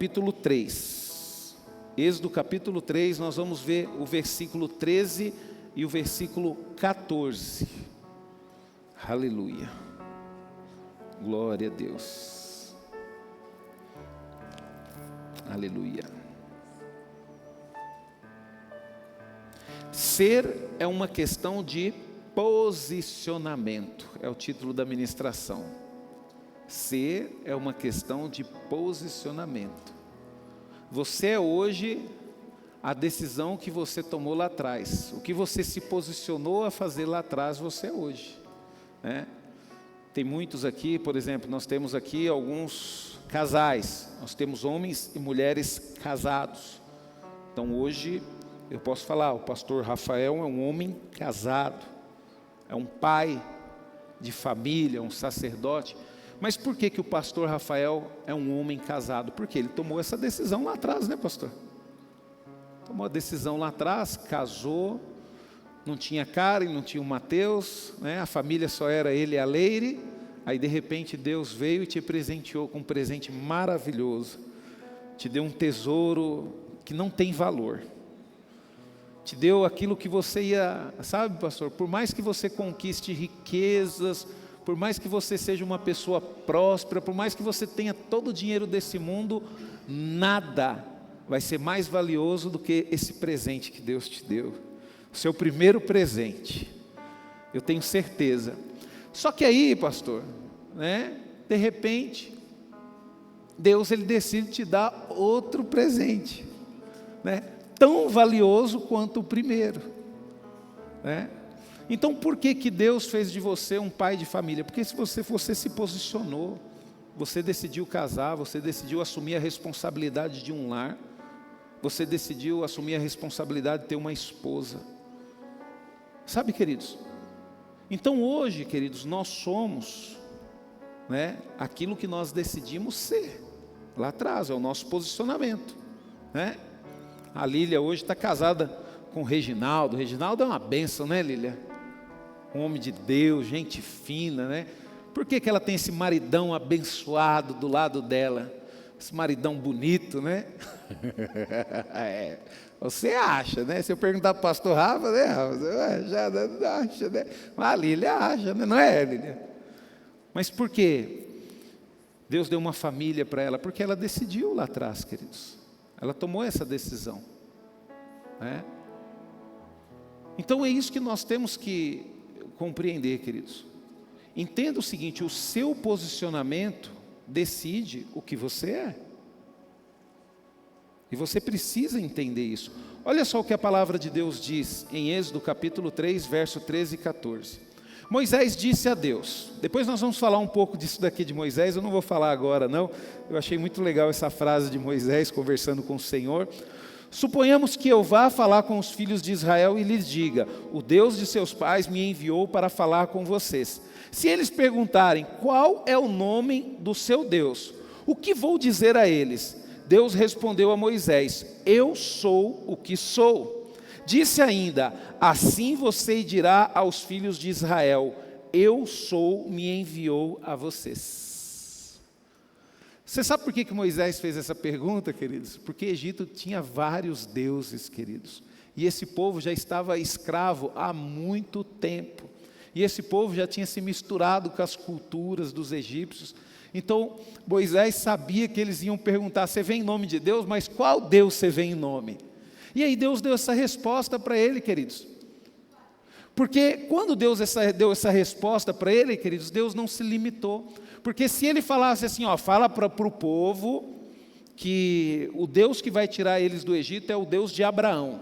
capítulo 3. Êxodo capítulo 3, nós vamos ver o versículo 13 e o versículo 14. Aleluia. Glória a Deus. Aleluia. Ser é uma questão de posicionamento, é o título da ministração. Ser é uma questão de posicionamento. Você é hoje a decisão que você tomou lá atrás. O que você se posicionou a fazer lá atrás, você é hoje, né? Tem muitos aqui, por exemplo, nós temos aqui alguns casais. Nós temos homens e mulheres casados. Então hoje eu posso falar, o pastor Rafael é um homem casado. É um pai de família, um sacerdote. Mas por que o pastor Rafael é um homem casado? Porque ele tomou essa decisão lá atrás, né, pastor? Tomou a decisão lá atrás, casou, não tinha Karen, não tinha o Mateus, né? A família só era ele e a Leire. Aí de repente Deus veio e te presenteou com um presente maravilhoso. Te deu um tesouro que não tem valor. Te deu aquilo que você ia, sabe, pastor? Por mais que você conquiste riquezas, por mais que você seja uma pessoa próspera, por mais que você tenha todo o dinheiro desse mundo, nada vai ser mais valioso do que esse presente que Deus te deu. O seu primeiro presente, eu tenho certeza. Só que aí, pastor, né, de repente, Deus ele decide te dar outro presente, né, tão valioso quanto o primeiro, né? Então por que Deus fez de você um pai de família? Porque se você se posicionou, você decidiu casar, você decidiu assumir a responsabilidade de um lar, você decidiu assumir a responsabilidade de ter uma esposa. Sabe, queridos? Então hoje, queridos, nós somos, né, aquilo que nós decidimos ser. Lá atrás, é o nosso posicionamento, né? A Lília hoje está casada com o Reginaldo. O Reginaldo é uma bênção, né, Lília? Um homem de Deus, gente fina, né? Por que ela tem esse maridão abençoado do lado dela? Esse maridão bonito, né? É, você acha, né? Se eu perguntar para o pastor Rafa, né, Rafa? Você já acha, né? Mas a Lília acha, né? Não é, Lília? Mas por quê? Deus deu uma família para ela, porque ela decidiu lá atrás, queridos. Ela tomou essa decisão, né? Então é isso que nós temos que compreender, queridos. Entenda o seguinte: o seu posicionamento decide o que você é. E você precisa entender isso. Olha só o que a palavra de Deus diz em Êxodo capítulo 3, verso 13 e 14. Moisés disse a Deus, depois nós vamos falar um pouco disso daqui de Moisés, eu não vou falar agora não, eu achei muito legal essa frase de Moisés conversando com o Senhor. Suponhamos que eu vá falar com os filhos de Israel e lhes diga: o Deus de seus pais me enviou para falar com vocês. Se eles perguntarem qual é o nome do seu Deus, o que vou dizer a eles? Deus respondeu a Moisés: eu sou o que sou. Disse ainda: assim você dirá aos filhos de Israel: eu sou, me enviou a vocês. Você sabe por que Moisés fez essa pergunta, queridos? Porque Egito tinha vários deuses, queridos. E esse povo já estava escravo há muito tempo. E esse povo já tinha se misturado com as culturas dos egípcios. Então Moisés sabia que eles iam perguntar: você vem em nome de Deus? Mas qual Deus você vem em nome? E aí Deus deu essa resposta para ele, queridos. Porque quando Deus deu essa resposta para ele, queridos, Deus não se limitou. Porque se ele falasse assim, ó, fala para o povo que o Deus que vai tirar eles do Egito é o Deus de Abraão.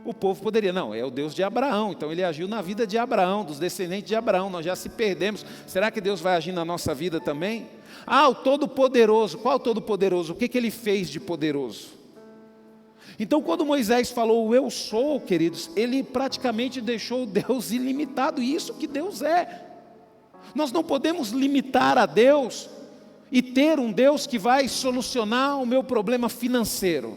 O povo poderia, não, é o Deus de Abraão. Então ele agiu na vida de Abraão, dos descendentes de Abraão. Nós já se perdemos. Será que Deus vai agir na nossa vida também? Ah, o Todo-Poderoso. Qual o Todo-Poderoso? O que ele fez de poderoso? Então quando Moisés falou o eu sou, queridos, ele praticamente deixou Deus ilimitado. E isso que Deus é. Nós não podemos limitar a Deus e ter um Deus que vai solucionar o meu problema financeiro,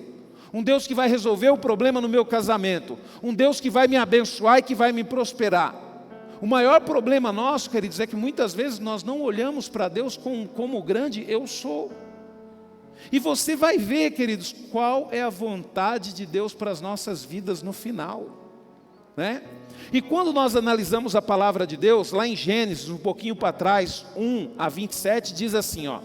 um Deus que vai resolver o problema no meu casamento, um Deus que vai me abençoar e que vai me prosperar. O maior problema nosso, queridos, é que muitas vezes nós não olhamos para Deus como o grande eu sou. E você vai ver, queridos, qual é a vontade de Deus para as nossas vidas no final, né? E quando nós analisamos a palavra de Deus, lá em Gênesis, um pouquinho para trás, 1-27, diz assim, ó: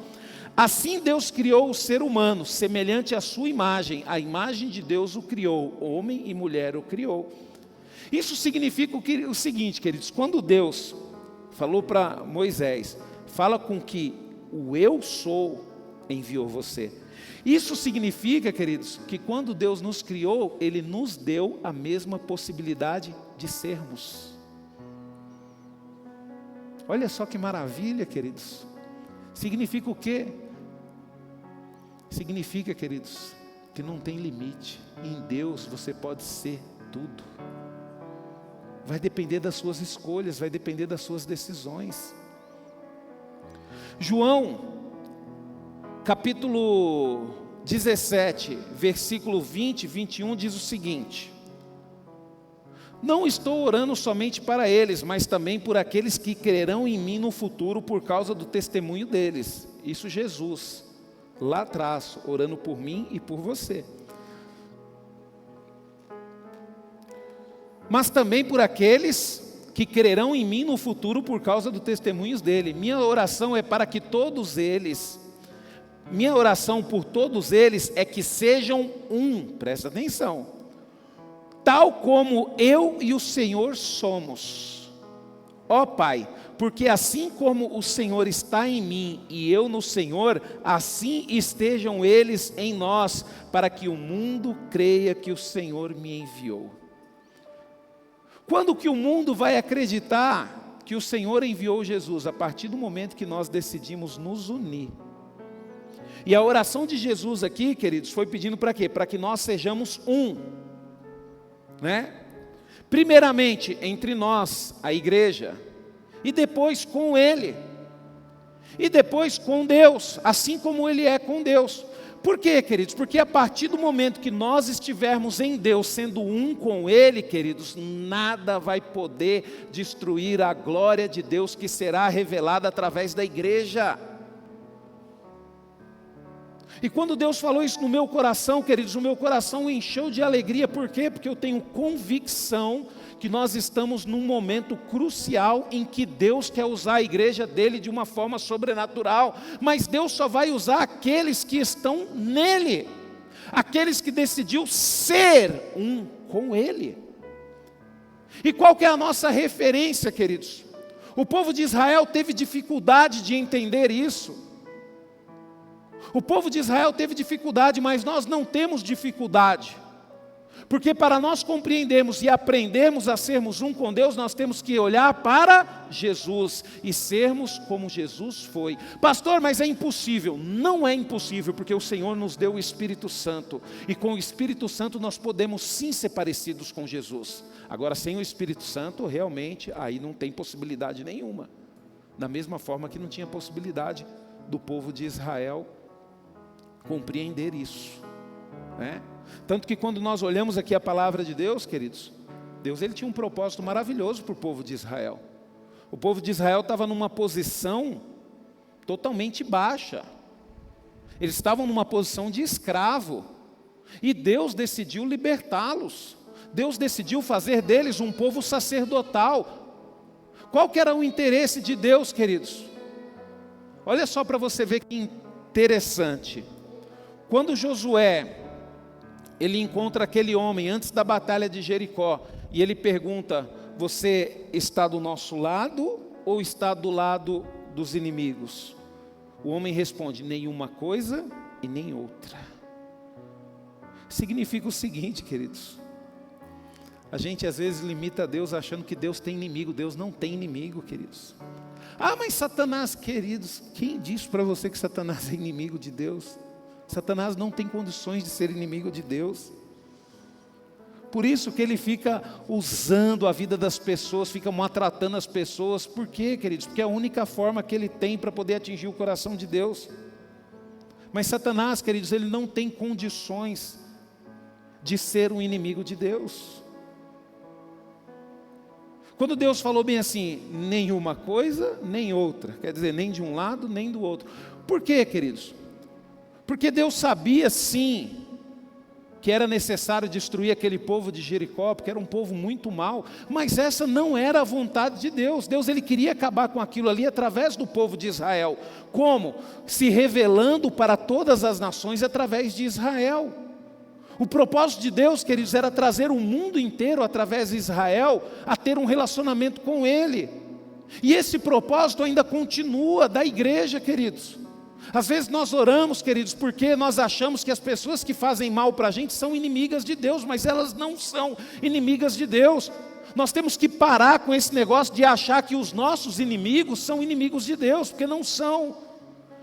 assim Deus criou o ser humano, semelhante à sua imagem, a imagem de Deus o criou, homem e mulher o criou. Isso significa o seguinte, queridos, quando Deus falou para Moisés, fala com que o eu sou enviou você. Isso significa, queridos, que quando Deus nos criou, Ele nos deu a mesma possibilidade de sermos. Olha só que maravilha, queridos. Significa o quê? Significa, queridos, que não tem limite. Em Deus você pode ser tudo. Vai depender das suas escolhas, vai depender das suas decisões. João, capítulo 17, versículo 20 e 21 diz o seguinte: não estou orando somente para eles, mas também por aqueles que crerão em mim no futuro por causa do testemunho deles. Isso Jesus, lá atrás, orando por mim e por você. Mas também por aqueles que crerão em mim no futuro por causa dos testemunhos dele. Minha oração é para que todos eles, minha oração por todos eles é que sejam um, presta atenção, tal como eu e o Senhor somos. Ó Pai, porque assim como o Senhor está em mim e eu no Senhor, assim estejam eles em nós, para que o mundo creia que o Senhor me enviou. Quando que o mundo vai acreditar que o Senhor enviou Jesus? A partir do momento que nós decidimos nos unir. E a oração de Jesus aqui, queridos, foi pedindo para quê? Para que nós sejamos um, né? Primeiramente entre nós, a igreja, e depois com Ele, e depois com Deus, assim como Ele é com Deus. Por quê, queridos? Porque a partir do momento que nós estivermos em Deus, sendo um com Ele, queridos, nada vai poder destruir a glória de Deus que será revelada através da igreja. E quando Deus falou isso no meu coração, queridos, o meu coração encheu de alegria. Por quê? Porque eu tenho convicção que nós estamos num momento crucial em que Deus quer usar a igreja dele de uma forma sobrenatural, mas Deus só vai usar aqueles que estão nele, aqueles que decidiu ser um com ele. E qual que é a nossa referência, queridos? O povo de Israel teve dificuldade de entender isso. O povo de Israel teve dificuldade, mas nós não temos dificuldade. Porque para nós compreendermos e aprendermos a sermos um com Deus, nós temos que olhar para Jesus e sermos como Jesus foi. Pastor, mas é impossível. Não é impossível, porque o Senhor nos deu o Espírito Santo. E com o Espírito Santo nós podemos sim ser parecidos com Jesus. Agora, sem o Espírito Santo, realmente, aí não tem possibilidade nenhuma. Da mesma forma que não tinha possibilidade do povo de Israel compreender isso, né? Tanto que quando nós olhamos aqui a palavra de Deus, queridos, Deus ele tinha um propósito maravilhoso para o povo de Israel. O povo de Israel estava numa posição totalmente baixa. Eles estavam numa posição de escravo. E Deus decidiu libertá-los. Deus decidiu fazer deles um povo sacerdotal. Qual que era o interesse de Deus, queridos? Olha só para você ver que interessante. Quando Josué, ele encontra aquele homem antes da batalha de Jericó, e ele pergunta: você está do nosso lado ou está do lado dos inimigos? O homem responde: nenhuma coisa e nem outra. Significa o seguinte, queridos, a gente às vezes limita Deus achando que Deus tem inimigo. Deus não tem inimigo, queridos. Ah, mas Satanás, queridos, quem disse para você que Satanás é inimigo de Deus? Satanás não tem condições de ser inimigo de Deus. Por isso que ele fica usando a vida das pessoas, fica maltratando as pessoas. Por quê, queridos? Porque é a única forma que ele tem para poder atingir o coração de Deus. Mas Satanás, queridos, ele não tem condições de ser um inimigo de Deus. Quando Deus falou bem assim, nenhuma coisa, nem outra, quer dizer, nem de um lado, nem do outro. Por quê, queridos? Porque Deus sabia sim que era necessário destruir aquele povo de Jericó, porque era um povo muito mau, mas essa não era a vontade de Deus. Deus ele queria acabar com aquilo ali através do povo de Israel. Como? Se revelando para todas as nações através de Israel. O propósito de Deus, queridos, era trazer o mundo inteiro através de Israel a ter um relacionamento com Ele. E esse propósito ainda continua da igreja, queridos. Às vezes nós oramos, queridos, porque nós achamos que as pessoas que fazem mal para a gente são inimigas de Deus, mas elas não são inimigas de Deus. Nós temos que parar com esse negócio de achar que os nossos inimigos são inimigos de Deus, porque não são.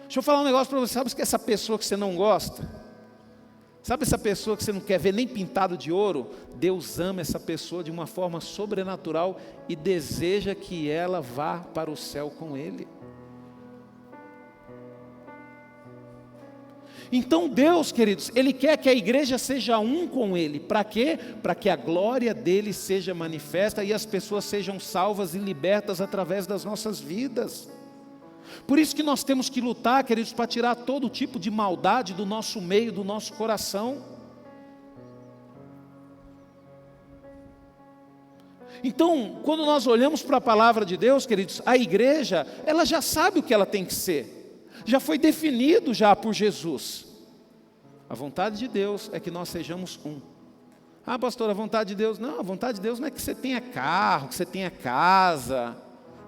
Deixa eu falar um negócio para você, sabe que essa pessoa que você não gosta? Sabe essa pessoa que você não quer ver nem pintado de ouro? Deus ama essa pessoa de uma forma sobrenatural e deseja que ela vá para o céu com Ele. Então Deus, queridos, Ele quer que a igreja seja um com Ele. Para quê? Para que a glória dEle seja manifesta e as pessoas sejam salvas e libertas através das nossas vidas. Por isso que nós temos que lutar, queridos, para tirar todo tipo de maldade do nosso meio, do nosso coração. Então, quando nós olhamos para a palavra de Deus, queridos, a igreja, ela já sabe o que ela tem que ser. Já foi definido já por Jesus. A vontade de Deus é que nós sejamos um. Ah, pastor, a vontade de Deus... Não, a vontade de Deus não é que você tenha carro, que você tenha casa.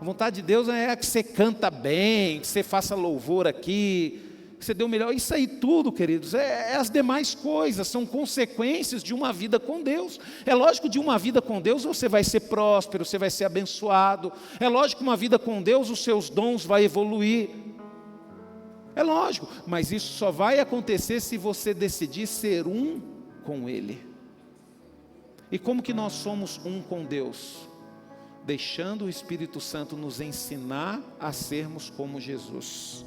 A vontade de Deus é que você canta bem, que você faça louvor aqui, que você dê o melhor. Isso aí tudo, queridos, é as demais coisas, são consequências de uma vida com Deus. É lógico, de uma vida com Deus você vai ser próspero, você vai ser abençoado. É lógico que uma vida com Deus os seus dons vão evoluir. É lógico, mas isso só vai acontecer se você decidir ser um com Ele. E como que nós somos um com Deus? Deixando o Espírito Santo nos ensinar a sermos como Jesus.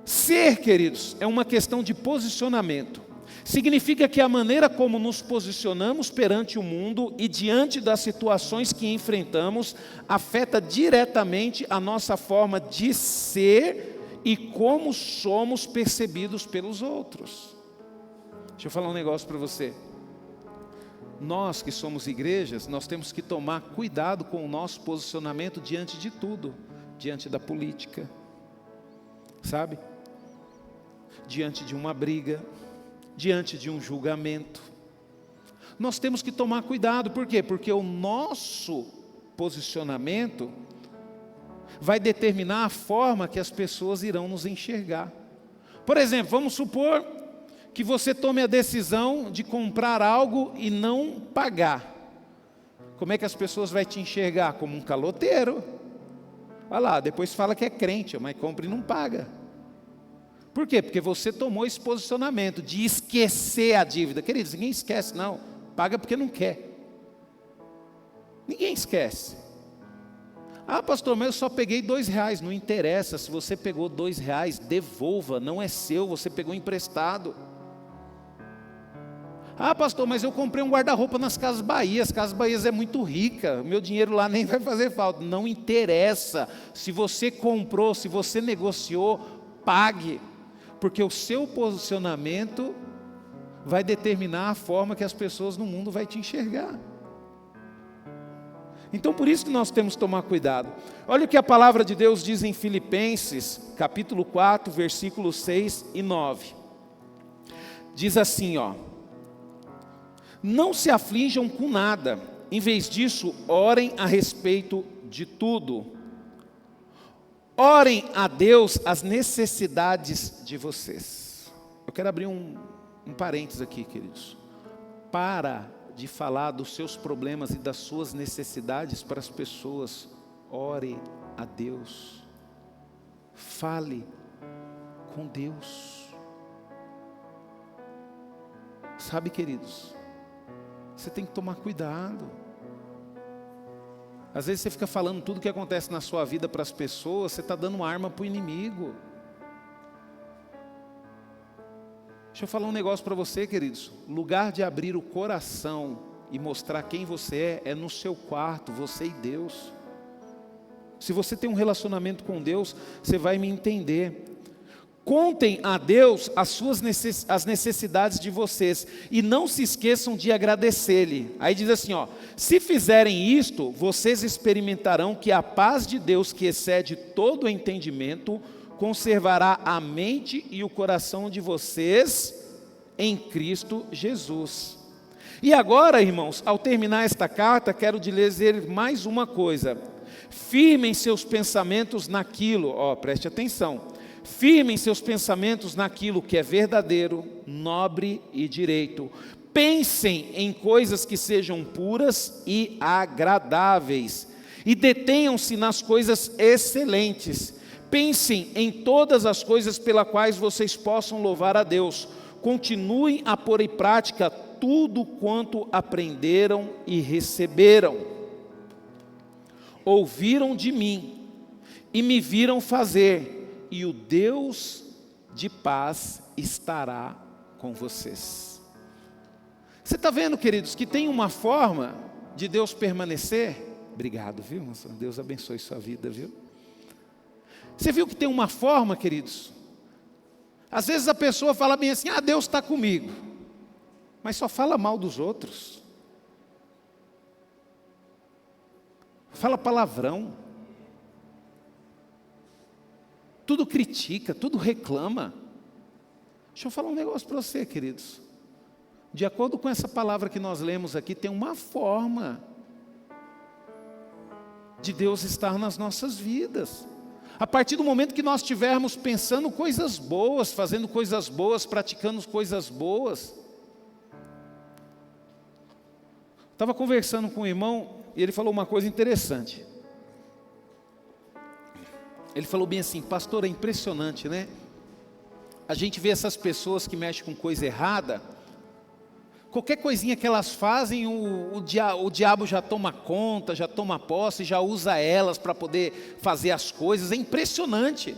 Ser, queridos, é uma questão de posicionamento. Significa que a maneira como nos posicionamos perante o mundo e diante das situações que enfrentamos afeta diretamente a nossa forma de ser e como somos percebidos pelos outros. Deixa eu falar um negócio para você. Nós que somos igrejas, nós temos que tomar cuidado com o nosso posicionamento diante de tudo. Diante da política, sabe? Diante de uma briga, diante de um julgamento. Nós temos que tomar cuidado, por quê? Porque o nosso posicionamento vai determinar a forma que as pessoas irão nos enxergar. Por exemplo, vamos supor que você tome a decisão de comprar algo e não pagar. Como é que as pessoas vão te enxergar? Como um caloteiro. Olha lá, depois fala que é crente, mas compra e não paga. Por quê? Porque você tomou esse posicionamento de esquecer a dívida. Queridos, ninguém esquece não, paga porque não quer. Ninguém esquece. Ah, pastor, mas eu só peguei R$2, não interessa, se você pegou R$2, devolva, não é seu, você pegou emprestado. Ah, pastor, mas eu comprei um guarda-roupa nas Casas Bahia, as Casas Bahia é muito rica, meu dinheiro lá nem vai fazer falta. Não interessa, se você comprou, se você negociou, pague, porque o seu posicionamento vai determinar a forma que as pessoas no mundo vão te enxergar. Então por isso que nós temos que tomar cuidado. Olha o que a palavra de Deus diz em Filipenses, capítulo 4, versículos 6 e 9. Diz assim, ó: não se aflijam com nada, em vez disso, orem a respeito de tudo. Orem a Deus as necessidades de vocês. Eu quero abrir um parênteses aqui, queridos. Para de falar dos seus problemas e das suas necessidades para as pessoas. Ore a Deus. Fale com Deus. Sabe, queridos, você tem que tomar cuidado. Às vezes você fica falando tudo o que acontece na sua vida para as pessoas, você está dando uma arma para o inimigo. Deixa eu falar um negócio para você, queridos. O lugar de abrir o coração e mostrar quem você é no seu quarto, você e Deus. Se você tem um relacionamento com Deus, você vai me entender. Contem a Deus as necessidades de vocês e não se esqueçam de agradecer-lhe. Aí diz assim, se fizerem isto, vocês experimentarão que a paz de Deus, que excede todo o entendimento, conservará a mente e o coração de vocês em Cristo Jesus. E agora, irmãos, ao terminar esta carta, quero dizer mais uma coisa. Firmem seus pensamentos naquilo, preste atenção. Firmem seus pensamentos naquilo que é verdadeiro, nobre e direito. Pensem em coisas que sejam puras e agradáveis. E detenham-se nas coisas excelentes. Pensem em todas as coisas pelas quais vocês possam louvar a Deus. Continuem a pôr em prática tudo quanto aprenderam e receberam. Ouviram de mim e me viram fazer. E o Deus de paz estará com vocês. Você está vendo, queridos, que tem uma forma de Deus permanecer? Obrigado, viu? Deus abençoe sua vida, viu? Você viu que tem uma forma, queridos? Às vezes a pessoa fala bem assim, Deus está comigo, mas só fala mal dos outros. Fala palavrão. Tudo critica, tudo reclama. Deixa eu falar um negócio para você, queridos. De acordo com essa palavra que nós lemos aqui, tem uma forma de Deus estar nas nossas vidas. A partir do momento que nós estivermos pensando coisas boas, fazendo coisas boas, praticando coisas boas. Estava conversando com um irmão e ele falou uma coisa interessante. Ele falou bem assim, pastor, é impressionante, né? A gente vê essas pessoas que mexem com coisa errada, qualquer coisinha que elas fazem, o diabo já toma conta, já toma posse, já usa elas para poder fazer as coisas, é impressionante.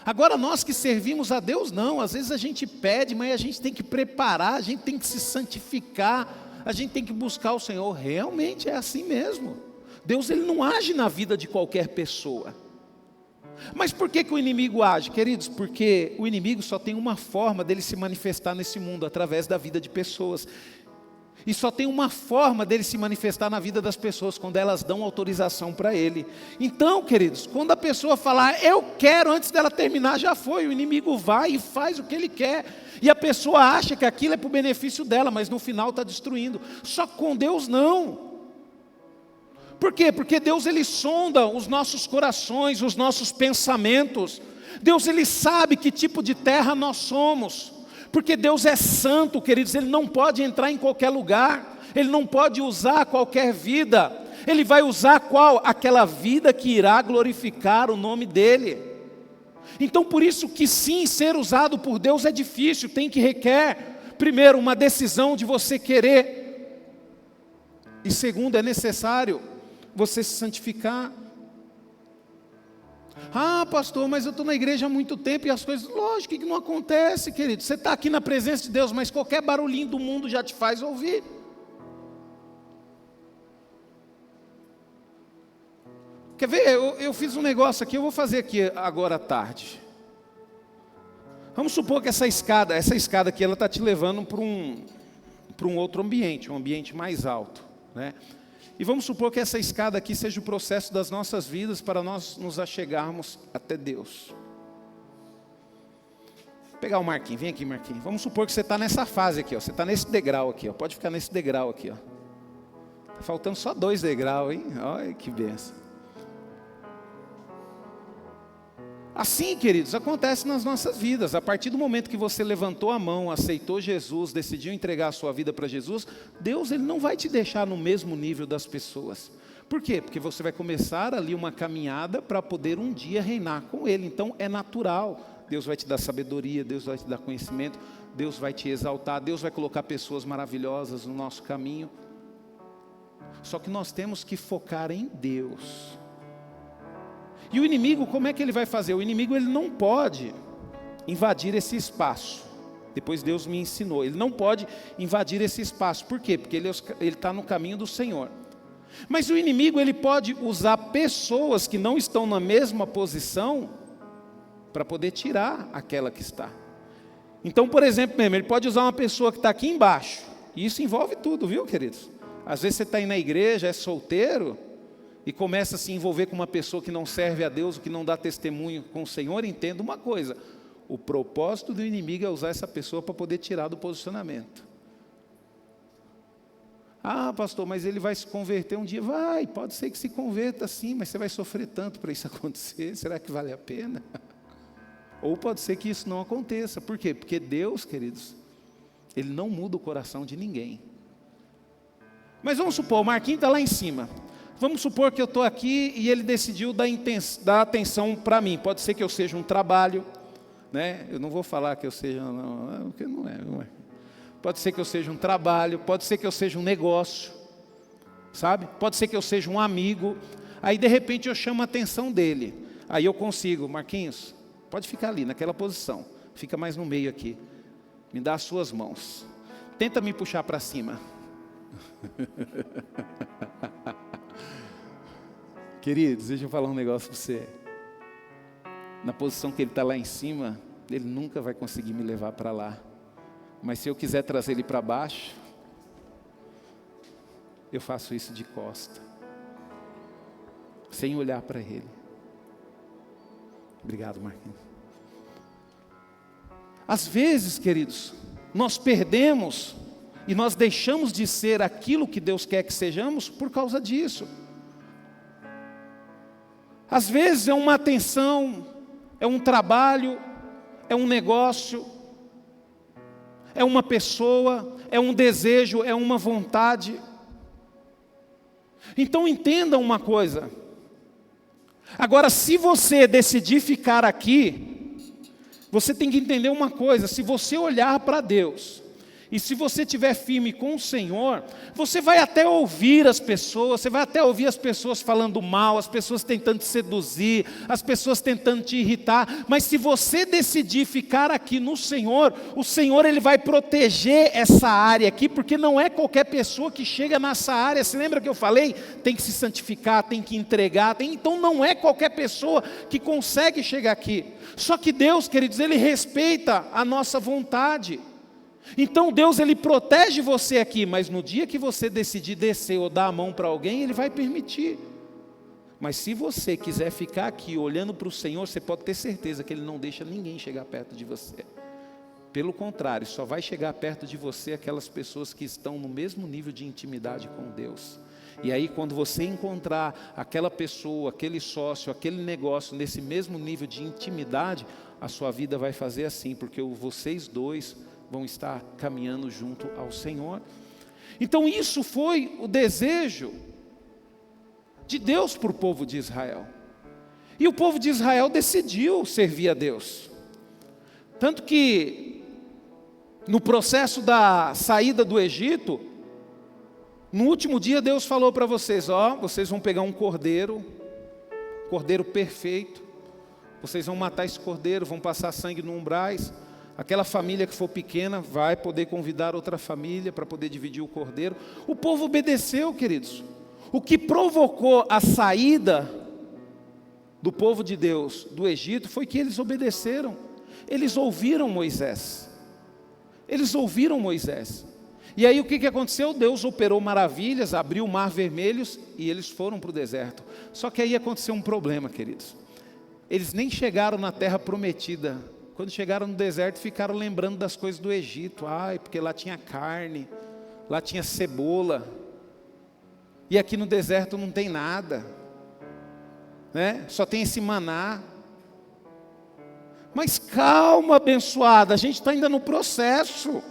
Agora nós que servimos a Deus não, às vezes a gente pede, mas a gente tem que preparar, a gente tem que se santificar, a gente tem que buscar o Senhor, realmente é assim mesmo. Deus ele não age na vida de qualquer pessoa. Mas por que o inimigo age, queridos? Porque o inimigo só tem uma forma dele se manifestar nesse mundo, através da vida de pessoas. E só tem uma forma dele se manifestar na vida das pessoas, quando elas dão autorização para ele. Então, queridos, quando a pessoa falar, eu quero, antes dela terminar, já foi. O inimigo vai e faz o que ele quer. E a pessoa acha que aquilo é para o benefício dela, mas no final está destruindo. Só que com Deus não. Por quê? Porque Deus ele sonda os nossos corações, os nossos pensamentos. Deus ele sabe que tipo de terra nós somos. Porque Deus é santo, queridos, ele não pode entrar em qualquer lugar. Ele não pode usar qualquer vida. Ele vai usar qual? Aquela vida que irá glorificar o nome dele. Então por isso que sim, ser usado por Deus é difícil, tem que requer, primeiro, uma decisão de você querer. E segundo, é necessário você se santificar. Pastor, mas eu estou na igreja há muito tempo e as coisas, lógico que não acontece, querido. Você está aqui na presença de Deus, mas qualquer barulhinho do mundo já te faz ouvir. Quer ver, eu fiz um negócio aqui, eu vou fazer aqui agora à tarde. Vamos supor que essa escada aqui, ela está te levando para um outro ambiente, um ambiente mais alto, né? E vamos supor que essa escada aqui seja o processo das nossas vidas para nós nos achegarmos até Deus. Vou pegar o Marquinhos, vem aqui Marquinhos. Vamos supor que você está nessa fase aqui, você está nesse degrau aqui, pode ficar nesse degrau aqui. Está faltando só 2 degraus, hein? Olha que benção. Assim, queridos, acontece nas nossas vidas. A partir do momento que você levantou a mão, aceitou Jesus, decidiu entregar a sua vida para Jesus, Deus ele não vai te deixar no mesmo nível das pessoas. Por quê? Porque você vai começar ali uma caminhada para poder um dia reinar com Ele. Então é natural. Deus vai te dar sabedoria, Deus vai te dar conhecimento, Deus vai te exaltar, Deus vai colocar pessoas maravilhosas no nosso caminho. Só que nós temos que focar em Deus. E o inimigo, como é que ele vai fazer? O inimigo ele não pode invadir esse espaço. Depois Deus me ensinou. Ele não pode invadir esse espaço. Por quê? Porque ele está no caminho do Senhor. Mas o inimigo ele pode usar pessoas que não estão na mesma posição para poder tirar aquela que está. Então, por exemplo, mesmo, ele pode usar uma pessoa que está aqui embaixo, e isso envolve tudo, viu, queridos? Às vezes você está aí na igreja, é solteiro, e começa a se envolver com uma pessoa que não serve a Deus, que não dá testemunho com o Senhor. Entenda uma coisa: o propósito do inimigo é usar essa pessoa para poder tirar do posicionamento. Ah, pastor, mas ele vai se converter um dia. Vai, pode ser que se converta sim, mas você vai sofrer tanto para isso acontecer, será que vale a pena? Ou pode ser que isso não aconteça. Por quê? Porque Deus, queridos, Ele não muda o coração de ninguém. Mas vamos supor, o Marquinhos está lá em cima. Vamos supor que eu estou aqui e ele decidiu dar atenção para mim. Pode ser que eu seja um trabalho, né? Eu não vou falar que eu seja, não, porque não é. Pode ser que eu seja um trabalho, pode ser que eu seja um negócio, sabe? Pode ser que eu seja um amigo. Aí de repente eu chamo a atenção dele. Aí eu consigo, Marquinhos, pode ficar ali naquela posição. Fica mais no meio aqui. Me dá as suas mãos. Tenta me puxar para cima. Queridos, deixa eu falar um negócio para você. Na posição que ele está lá em cima, ele nunca vai conseguir me levar para lá. Mas se eu quiser trazer ele para baixo, eu faço isso de costa, sem olhar para ele. Obrigado, Marquinhos. Às vezes, queridos, nós perdemos e nós deixamos de ser aquilo que Deus quer que sejamos por causa disso. Às vezes é uma atenção, é um trabalho, é um negócio, é uma pessoa, é um desejo, é uma vontade. Então entenda uma coisa. Agora, se você decidir ficar aqui, você tem que entender uma coisa: se você olhar para Deus, e se você estiver firme com o Senhor, você vai até ouvir as pessoas, você vai até ouvir as pessoas falando mal, as pessoas tentando te seduzir, as pessoas tentando te irritar, mas se você decidir ficar aqui no Senhor, o Senhor Ele vai proteger essa área aqui, porque não é qualquer pessoa que chega nessa área. Você lembra que eu falei? Tem que se santificar, tem que entregar, então não é qualquer pessoa que consegue chegar aqui. Só que Deus, queridos, Ele respeita a nossa vontade. Então Deus, Ele protege você aqui, mas no dia que você decidir descer ou dar a mão para alguém, Ele vai permitir. Mas se você quiser ficar aqui olhando para o Senhor, você pode ter certeza que Ele não deixa ninguém chegar perto de você. Pelo contrário, só vai chegar perto de você aquelas pessoas que estão no mesmo nível de intimidade com Deus. E aí quando você encontrar aquela pessoa, aquele sócio, aquele negócio nesse mesmo nível de intimidade, a sua vida vai fazer assim, porque vocês dois vão estar caminhando junto ao Senhor. Então isso foi o desejo de Deus para o povo de Israel. E o povo de Israel decidiu servir a Deus. Tanto que no processo da saída do Egito, no último dia Deus falou para vocês: vocês vão pegar um cordeiro perfeito, vocês vão matar esse cordeiro, vão passar sangue no umbrais. Aquela família que for pequena vai poder convidar outra família para poder dividir o cordeiro. O povo obedeceu, queridos. O que provocou a saída do povo de Deus do Egito foi que eles obedeceram. Eles ouviram Moisés. E aí o que aconteceu? Deus operou maravilhas, abriu o mar vermelho e eles foram para o deserto. Só que aí aconteceu um problema, queridos. Eles nem chegaram na terra prometida. Quando chegaram no deserto, ficaram lembrando das coisas do Egito. Porque lá tinha carne, lá tinha cebola. E aqui no deserto não tem nada, né? Só tem esse maná. Mas calma, abençoada, a gente está ainda no processo.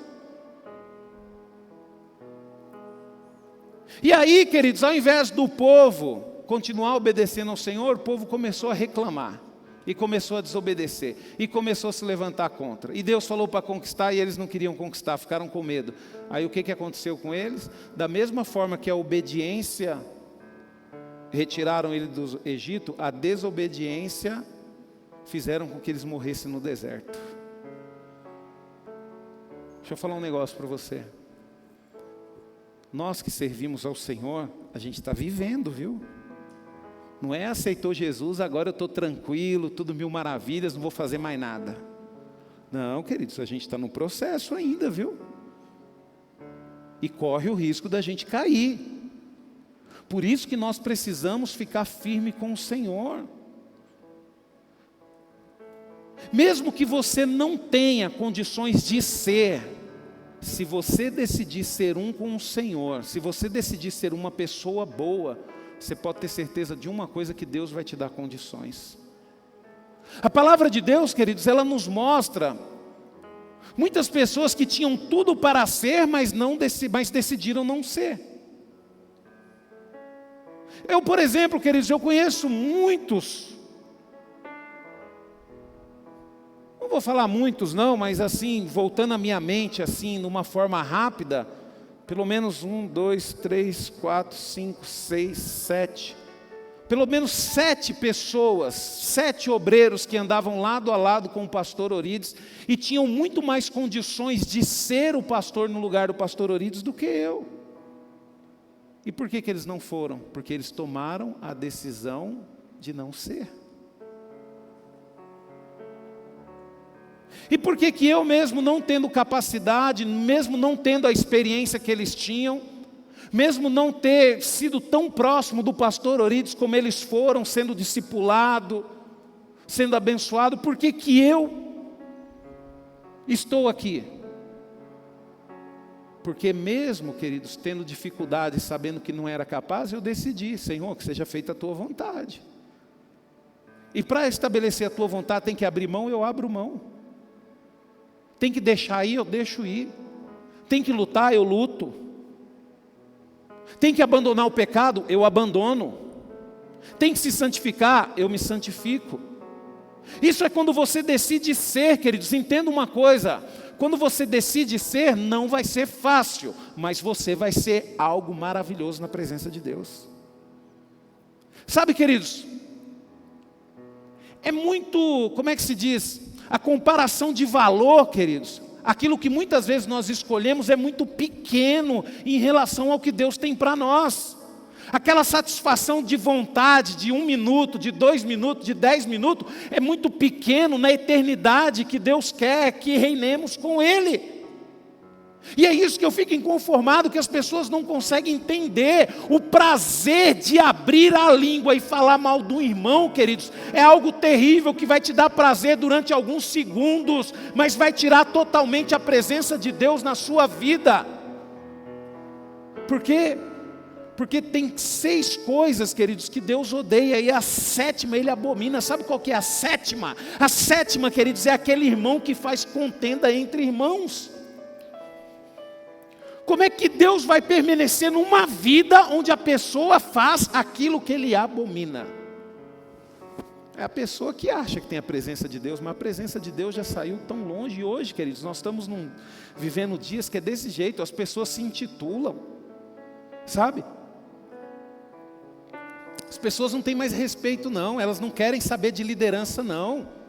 E aí, queridos, ao invés do povo continuar obedecendo ao Senhor, o povo começou a reclamar. E começou a desobedecer, e começou a se levantar contra. E Deus falou para conquistar, e eles não queriam conquistar, ficaram com medo. Aí o que aconteceu com eles? Da mesma forma que a obediência retiraram ele do Egito, a desobediência fizeram com que eles morressem no deserto. Deixa eu falar um negócio para você. Nós que servimos ao Senhor, a gente está vivendo, viu? Não é aceitou Jesus, agora eu estou tranquilo, tudo mil maravilhas, não vou fazer mais nada. Não, queridos, a gente está no processo ainda, viu? E corre o risco da gente cair. Por isso que nós precisamos ficar firme com o Senhor. Mesmo que você não tenha condições de ser, se você decidir ser um com o Senhor, se você decidir ser uma pessoa boa, você pode ter certeza de uma coisa, que Deus vai te dar condições. A palavra de Deus, queridos, ela nos mostra muitas pessoas que tinham tudo para ser, mas decidiram não ser. Eu, por exemplo, queridos, eu conheço muitos, não vou falar muitos não, mas assim, voltando à minha mente, assim, numa forma rápida, pelo menos 1, 2, 3, 4, 5, 6, 7, pelo menos 7 pessoas, 7 obreiros que andavam lado a lado com o pastor Orides e tinham muito mais condições de ser o pastor no lugar do pastor Orides do que eu. E por que eles não foram? Porque eles tomaram a decisão de não ser. E por que eu mesmo não tendo capacidade, mesmo não tendo a experiência que eles tinham, mesmo não ter sido tão próximo do pastor Orides como eles foram, sendo discipulado, sendo abençoado, por que eu estou aqui? Porque mesmo, queridos, tendo dificuldade, sabendo que não era capaz, eu decidi, Senhor, que seja feita a tua vontade. E para estabelecer a tua vontade tem que abrir mão, eu abro mão. Tem que deixar ir, eu deixo ir. Tem que lutar, eu luto. Tem que abandonar o pecado, eu abandono. Tem que se santificar, eu me santifico. Isso é quando você decide ser, queridos. Entenda uma coisa: quando você decide ser, não vai ser fácil, mas você vai ser algo maravilhoso na presença de Deus. Sabe, queridos, é muito, como é que se diz? A comparação de valor, queridos, aquilo que muitas vezes nós escolhemos é muito pequeno em relação ao que Deus tem para nós. Aquela satisfação de vontade de 1 minuto, de 2 minutos, de 10 minutos, é muito pequeno na eternidade que Deus quer que reinemos com Ele. E é isso que eu fico inconformado, que as pessoas não conseguem entender. O prazer de abrir a língua e falar mal do irmão, queridos, é algo terrível que vai te dar prazer durante alguns segundos, mas vai tirar totalmente a presença de Deus na sua vida. Por quê? Porque tem 6 coisas, queridos, que Deus odeia, e a 7ª Ele abomina. Sabe qual que é a 7ª? A 7ª, queridos, é aquele irmão que faz contenda entre irmãos. Como é que Deus vai permanecer numa vida onde a pessoa faz aquilo que Ele abomina? É a pessoa que acha que tem a presença de Deus, mas a presença de Deus já saiu tão longe. E hoje, queridos, nós estamos vivendo dias que é desse jeito. As pessoas se intitulam, sabe? As pessoas não têm mais respeito não, elas não querem saber de liderança não.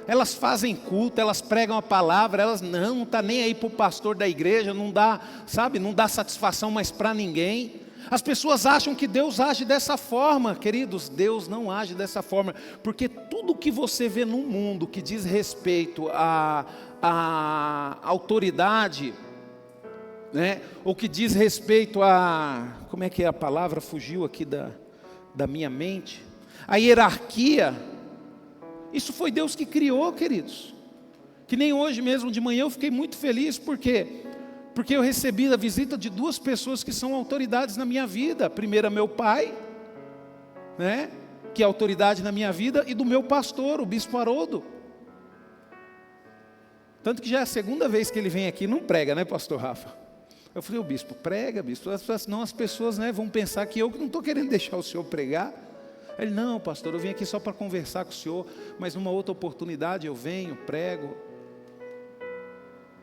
Elas fazem culto, elas pregam a palavra, elas não está nem aí para o pastor da igreja, não dá, sabe, não dá satisfação mais para ninguém. As pessoas acham que Deus age dessa forma, queridos. Deus não age dessa forma, porque tudo que você vê no mundo que diz respeito à autoridade, né, ou que diz respeito a, como é que é a palavra, fugiu aqui da minha mente, a hierarquia, isso foi Deus que criou, queridos. Que nem hoje mesmo de manhã eu fiquei muito feliz, porque eu recebi a visita de 2 pessoas que são autoridades na minha vida. Primeiro, meu pai, né, que é autoridade na minha vida, e do meu pastor, o bispo Haroldo. Tanto que já é a 2ª vez que ele vem aqui, não prega, né, pastor Rafa? Eu falei, o bispo, prega, bispo, senão as pessoas, né, vão pensar que eu que não estou querendo deixar o senhor pregar. Ele, não, pastor, eu vim aqui só para conversar com o senhor, mas numa outra oportunidade eu venho, prego.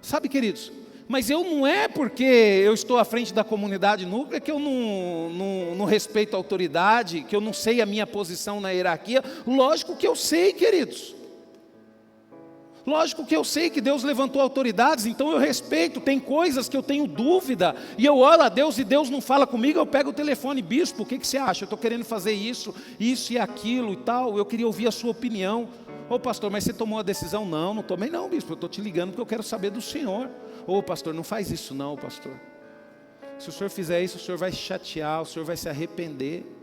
Sabe, queridos, mas eu não é porque eu estou à frente da comunidade núclea que eu não respeito a autoridade, que eu não sei a minha posição na hierarquia. Lógico que eu sei, queridos. Lógico que eu sei que Deus levantou autoridades, então eu respeito. Tem coisas que eu tenho dúvida, e eu oro a Deus e Deus não fala comigo, eu pego o telefone: bispo, o que você acha? Eu estou querendo fazer isso e aquilo e tal, eu queria ouvir a sua opinião. Ô pastor, mas você tomou a decisão? Não, não tomei não, bispo, eu estou te ligando porque eu quero saber do senhor. Ô pastor, não faz isso não, pastor. Se o senhor fizer isso, o senhor vai se chatear, o senhor vai se arrepender.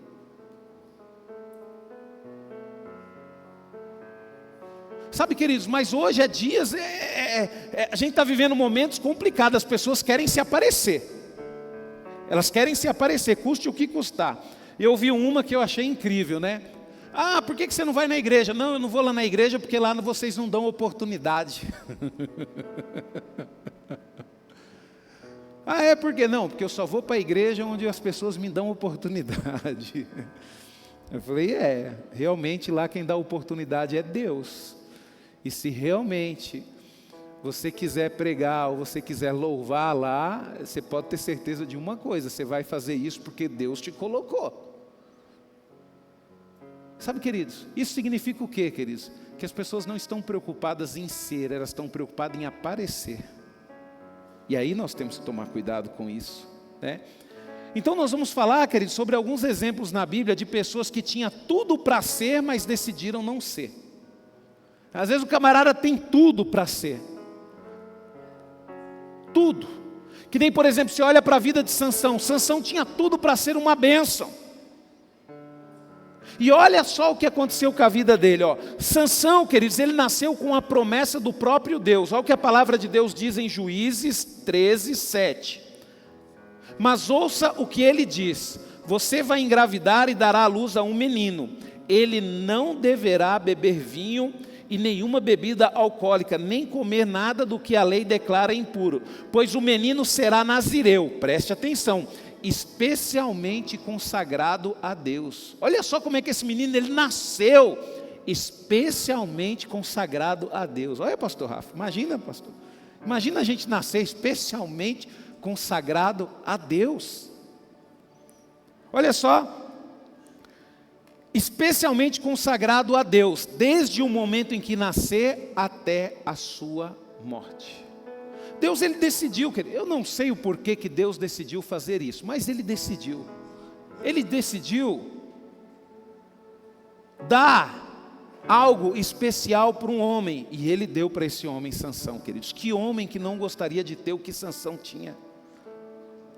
Sabe, queridos, mas hoje é dias, a gente está vivendo momentos complicados, as pessoas querem se aparecer. Elas querem se aparecer, custe o que custar. Eu vi uma que eu achei incrível, né? Ah, por que você não vai na igreja? Não, eu não vou lá na igreja porque lá vocês não dão oportunidade. Ah, é por quê? Não, porque eu só vou para a igreja onde as pessoas me dão oportunidade. Eu falei, realmente lá quem dá oportunidade é Deus. E se realmente você quiser pregar ou você quiser louvar lá, você pode ter certeza de uma coisa: você vai fazer isso porque Deus te colocou. Sabe, queridos, isso significa o quê, queridos? Que as pessoas não estão preocupadas em ser, elas estão preocupadas em aparecer. E aí nós temos que tomar cuidado com isso, né? Então nós vamos falar, queridos, sobre alguns exemplos na Bíblia de pessoas que tinham tudo para ser, mas decidiram não ser. Às vezes o camarada tem tudo para ser. Tudo. Que nem, por exemplo, você olha para a vida de Sansão. Sansão tinha tudo para ser uma bênção. E olha só o que aconteceu com a vida dele, ó. Sansão, queridos, ele nasceu com a promessa do próprio Deus. Olha o que a palavra de Deus diz em Juízes 13, 7. Mas ouça o que ele diz: você vai engravidar e dará à luz a um menino. Ele não deverá beber vinho e nenhuma bebida alcoólica, nem comer nada do que a lei declara impuro, pois o menino será nazireu, preste atenção, especialmente consagrado a Deus. Olha só como é que esse menino, ele nasceu especialmente consagrado a Deus. Olha, pastor Rafa, imagina, pastor, imagina a gente nascer especialmente consagrado a Deus. Olha só, especialmente consagrado a Deus, desde o momento em que nascer até a sua morte. Deus, ele decidiu, eu não sei o porquê que Deus decidiu fazer isso, mas ele decidiu dar algo especial para um homem, e ele deu para esse homem Sansão, queridos. Que homem que não gostaria de ter o que Sansão tinha?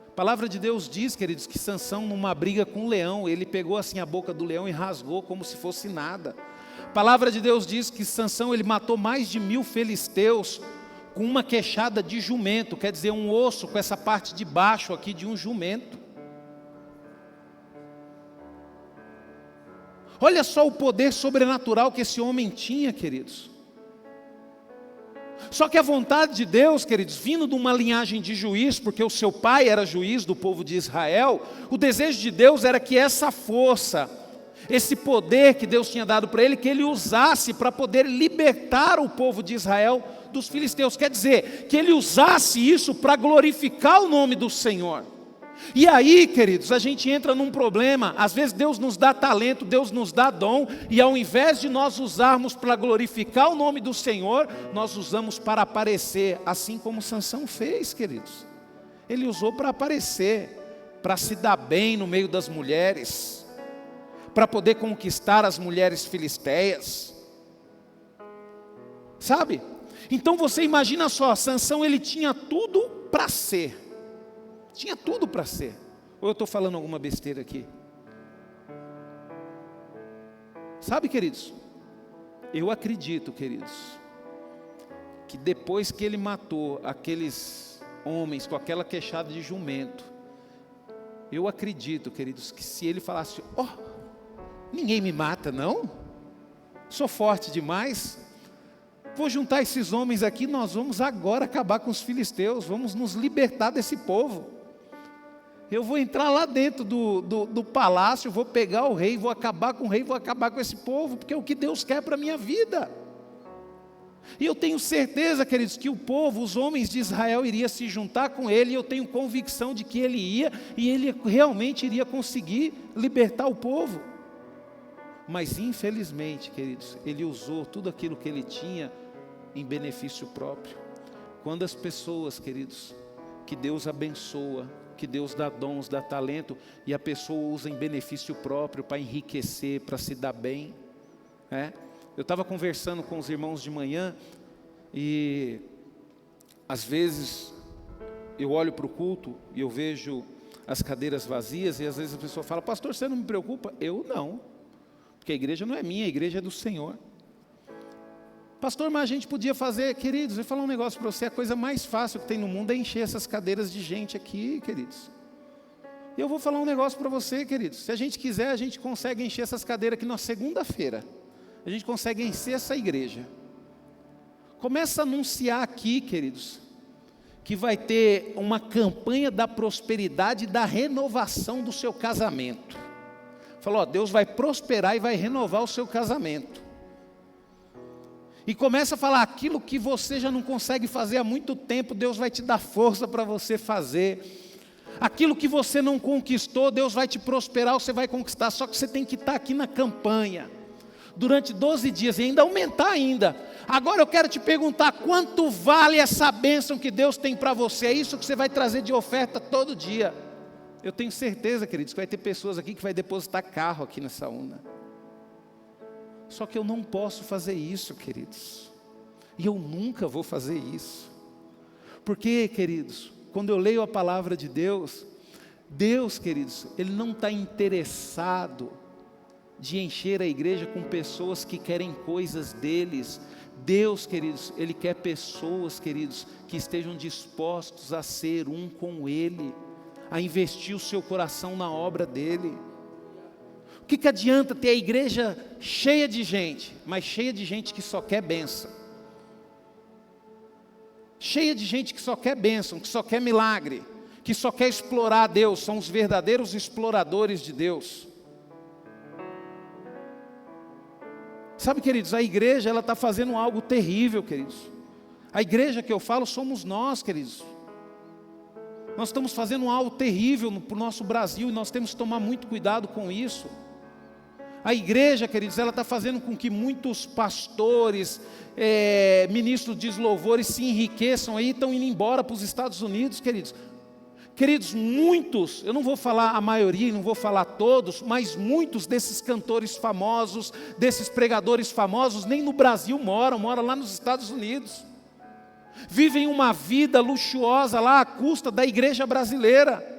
A palavra de Deus diz, queridos, que Sansão, numa briga com um leão, ele pegou assim a boca do leão e rasgou como se fosse nada. A palavra de Deus diz que Sansão, ele matou mais de 1000 filisteus com uma queixada de jumento, quer dizer, um osso com essa parte de baixo aqui de um jumento. Olha só o poder sobrenatural que esse homem tinha, queridos. Só que a vontade de Deus, queridos, vindo de uma linhagem de juiz, porque o seu pai era juiz do povo de Israel, o desejo de Deus era que essa força, esse poder que Deus tinha dado para ele, que ele usasse para poder libertar o povo de Israel dos filisteus. Quer dizer, que ele usasse isso para glorificar o nome do Senhor. E aí, queridos, a gente entra num problema. Às vezes Deus nos dá talento, Deus nos dá dom, e ao invés de nós usarmos para glorificar o nome do Senhor, nós usamos para aparecer, assim como Sansão fez, queridos. Ele usou para aparecer, para se dar bem no meio das mulheres, para poder conquistar as mulheres filisteias, sabe? Então você imagina só, Sansão, ele tinha tudo para ser. Tinha tudo para ser. Ou eu estou falando alguma besteira aqui? Sabe, queridos, eu acredito, queridos, que depois que ele matou aqueles homens com aquela queixada de jumento, eu acredito, queridos, que se ele falasse: ninguém me mata não, sou forte demais, vou juntar esses homens aqui, nós vamos agora acabar com os filisteus, vamos nos libertar desse povo. Eu vou entrar lá dentro do palácio, vou pegar o rei, vou acabar com o rei, vou acabar com esse povo, porque é o que Deus quer para a minha vida. E eu tenho certeza, queridos, que o povo, os homens de Israel, iria se juntar com ele, e eu tenho convicção de que ele ia, e ele realmente iria conseguir libertar o povo. Mas infelizmente, queridos, ele usou tudo aquilo que ele tinha em benefício próprio. Quando as pessoas, queridos, que Deus abençoa, que Deus dá dons, dá talento, e a pessoa usa em benefício próprio para enriquecer, para se dar bem. Eu estava conversando com os irmãos de manhã, e às vezes eu olho para o culto e eu vejo as cadeiras vazias, e às vezes a pessoa fala: pastor, você não me preocupa? Eu não, porque a igreja não é minha, a igreja é do Senhor. Pastor, mas a gente podia fazer, queridos, eu vou falar um negócio para você, a coisa mais fácil que tem no mundo é encher essas cadeiras de gente aqui, queridos. E eu vou falar um negócio para você, queridos, se a gente quiser, a gente consegue encher essas cadeiras aqui na segunda-feira, a gente consegue encher essa igreja. Começa a anunciar aqui, queridos, que vai ter uma campanha da prosperidade e da renovação do seu casamento. Falou, Deus vai prosperar e vai renovar o seu casamento. E começa a falar, aquilo que você já não consegue fazer há muito tempo, Deus vai te dar força para você fazer. Aquilo que você não conquistou, Deus vai te prosperar, você vai conquistar. Só que você tem que estar aqui na campanha, durante 12 dias, e ainda aumentar ainda. Agora eu quero te perguntar, quanto vale essa bênção que Deus tem para você? É isso que você vai trazer de oferta todo dia. Eu tenho certeza, queridos, que vai ter pessoas aqui que vai depositar carro aqui nessa urna. Só que eu não posso fazer isso, queridos. E eu nunca vou fazer isso. Porque, queridos, quando eu leio a palavra de Deus, Deus, queridos, Ele não está interessado de encher a igreja com pessoas que querem coisas deles. Deus, queridos, Ele quer pessoas, queridos, que estejam dispostos a ser um com Ele, a investir o seu coração na obra dEle. O que adianta ter a igreja cheia de gente, mas cheia de gente que só quer bênção? Cheia de gente que só quer bênção, que só quer milagre, que só quer explorar Deus, são os verdadeiros exploradores de Deus. Sabe, queridos, a igreja, ela está fazendo algo terrível, queridos. A igreja que eu falo somos nós, queridos. Nós estamos fazendo algo terrível para o nosso Brasil, e nós temos que tomar muito cuidado com isso. A igreja, queridos, ela está fazendo com que muitos pastores, ministros de louvores se enriqueçam aí, estão indo embora para os Estados Unidos, queridos. Queridos, muitos, eu não vou falar a maioria, não vou falar todos, mas muitos desses cantores famosos, desses pregadores famosos, nem no Brasil moram lá nos Estados Unidos. Vivem uma vida luxuosa lá à custa da igreja brasileira.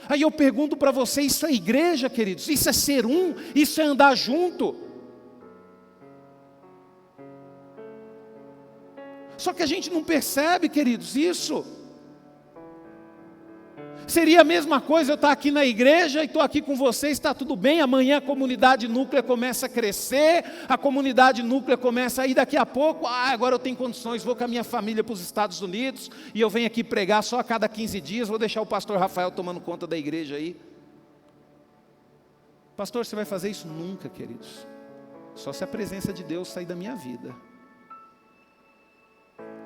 Aí eu pergunto para você, isso é igreja, queridos? Isso é ser um? Isso é andar junto? Só que a gente não percebe, queridos, isso. Seria a mesma coisa eu estar aqui na igreja e estou aqui com vocês, está tudo bem, amanhã a comunidade núclea começa a crescer, a comunidade núclea começa a ir daqui a pouco, agora eu tenho condições, vou com a minha família para os Estados Unidos, e eu venho aqui pregar só a cada 15 dias, vou deixar o pastor Rafael tomando conta da igreja aí. Pastor, você vai fazer isso? Nunca, queridos. Só se a presença de Deus sair da minha vida.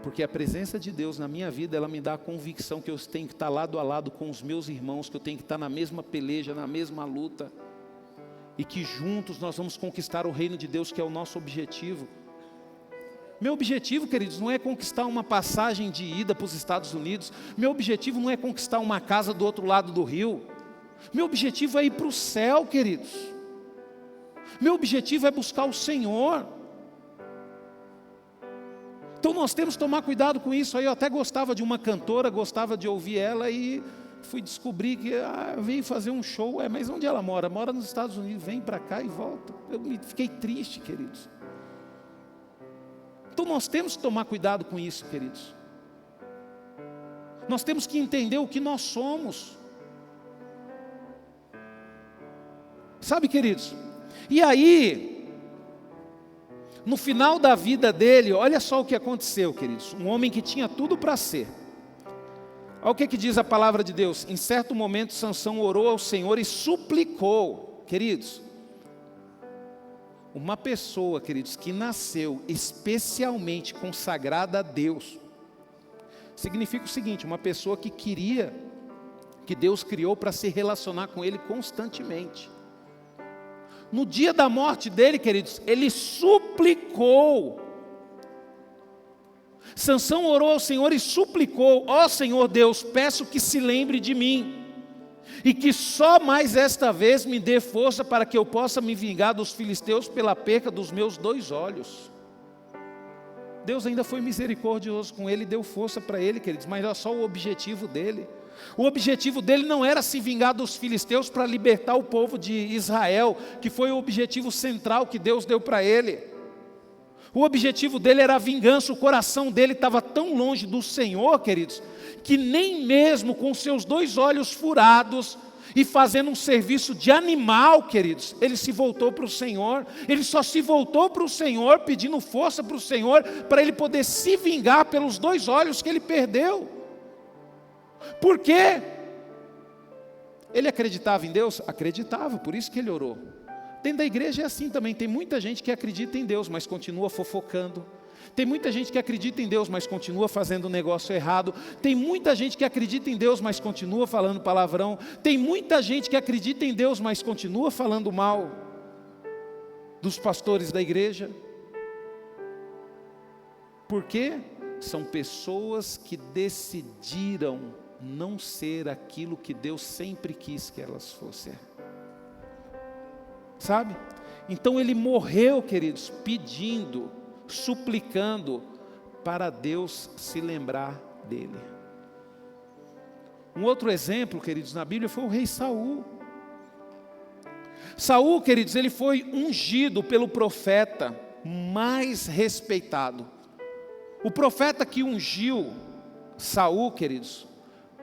Porque a presença de Deus na minha vida, ela me dá a convicção que eu tenho que estar lado a lado com os meus irmãos, que eu tenho que estar na mesma peleja, na mesma luta, e que juntos nós vamos conquistar o reino de Deus, que é o nosso objetivo. Meu objetivo, queridos, não é conquistar uma passagem de ida para os Estados Unidos, meu objetivo não é conquistar uma casa do outro lado do rio, meu objetivo é ir para o céu, queridos, meu objetivo é buscar o Senhor. Então nós temos que tomar cuidado com isso. Aí eu até gostava de uma cantora, gostava de ouvir ela, e fui descobrir que veio fazer um show. Mas onde ela mora? Mora nos Estados Unidos, vem para cá e volta. Eu fiquei triste, queridos. Então nós temos que tomar cuidado com isso, queridos. Nós temos que entender o que nós somos. Sabe, queridos? E aí, no final da vida dele, olha só o que aconteceu, queridos. Um homem que tinha tudo para ser. Olha o que diz a palavra de Deus. Em certo momento, Sansão orou ao Senhor e suplicou. Queridos, uma pessoa, queridos, que nasceu especialmente consagrada a Deus, significa o seguinte, uma pessoa que queria, que Deus criou para se relacionar com Ele constantemente. No dia da morte dele, queridos, ele suplicou Sansão orou ao Senhor e suplicou: ó Senhor Deus, peço que se lembre de mim, e que só mais esta vez me dê força para que eu possa me vingar dos filisteus pela perca dos meus 2 olhos. Deus ainda foi misericordioso com ele e deu força para ele, queridos, mas olha só o objetivo dele. O objetivo dele não era se vingar dos filisteus para libertar o povo de Israel, que foi o objetivo central que Deus deu para ele. O objetivo dele era a vingança. O coração dele estava tão longe do Senhor, queridos, que nem mesmo com seus 2 olhos furados e fazendo um serviço de animal, queridos, ele se voltou para o Senhor. Ele só se voltou para o Senhor pedindo força para o Senhor, para ele poder se vingar pelos 2 olhos que ele perdeu. Por quê? Ele acreditava em Deus? Acreditava, por isso que ele orou. Dentro da igreja é assim também, tem muita gente que acredita em Deus, mas continua fofocando. Tem muita gente que acredita em Deus, mas continua fazendo um negócio errado. Tem muita gente que acredita em Deus, mas continua falando palavrão. Tem muita gente que acredita em Deus, mas continua falando mal dos pastores da igreja. Por quê? São pessoas que decidiram não ser aquilo que Deus sempre quis que elas fossem. Sabe? Então ele morreu, queridos, pedindo, suplicando para Deus se lembrar dele. Um outro exemplo, queridos, na Bíblia foi o rei Saul. Saul, queridos, ele foi ungido pelo profeta mais respeitado. O profeta que ungiu Saul, queridos,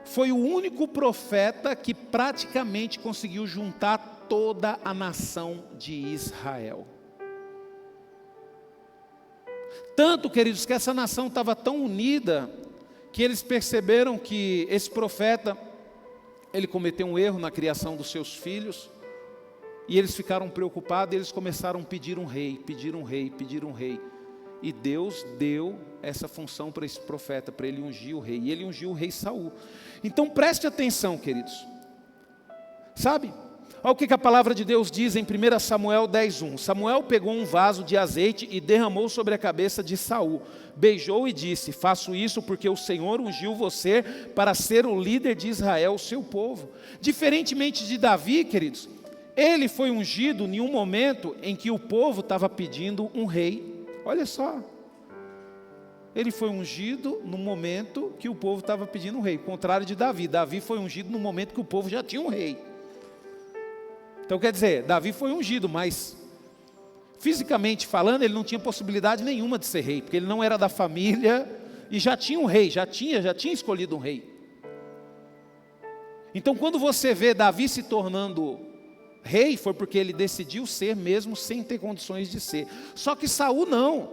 foi o único profeta que praticamente conseguiu juntar toda a nação de Israel. Tanto, queridos, que essa nação estava tão unida, que eles perceberam que esse profeta, ele cometeu um erro na criação dos seus filhos, e eles ficaram preocupados, e eles começaram a pedir um rei, pedir um rei, pedir um rei. E Deus deu essa função para esse profeta, para ele ungir o rei, e ele ungiu o rei Saul. Então preste atenção, queridos, sabe? Olha o que a palavra de Deus diz em 1 Samuel 10:1. Samuel pegou um vaso de azeite e derramou sobre a cabeça de Saul, beijou e disse: faço isso porque o Senhor ungiu você para ser o líder de Israel, o seu povo. Diferentemente de Davi, queridos, ele foi ungido em um momento em que o povo estava pedindo um rei. Olha só, ele foi ungido no momento que o povo estava pedindo um rei, ao contrário de Davi. Davi foi ungido no momento que o povo já tinha um rei. Então quer dizer, Davi foi ungido, mas fisicamente falando, ele não tinha possibilidade nenhuma de ser rei, porque ele não era da família e já tinha um rei, já tinha escolhido um rei. Então quando você vê Davi se tornando rei, foi porque ele decidiu ser mesmo sem ter condições de ser. Só que Saul não.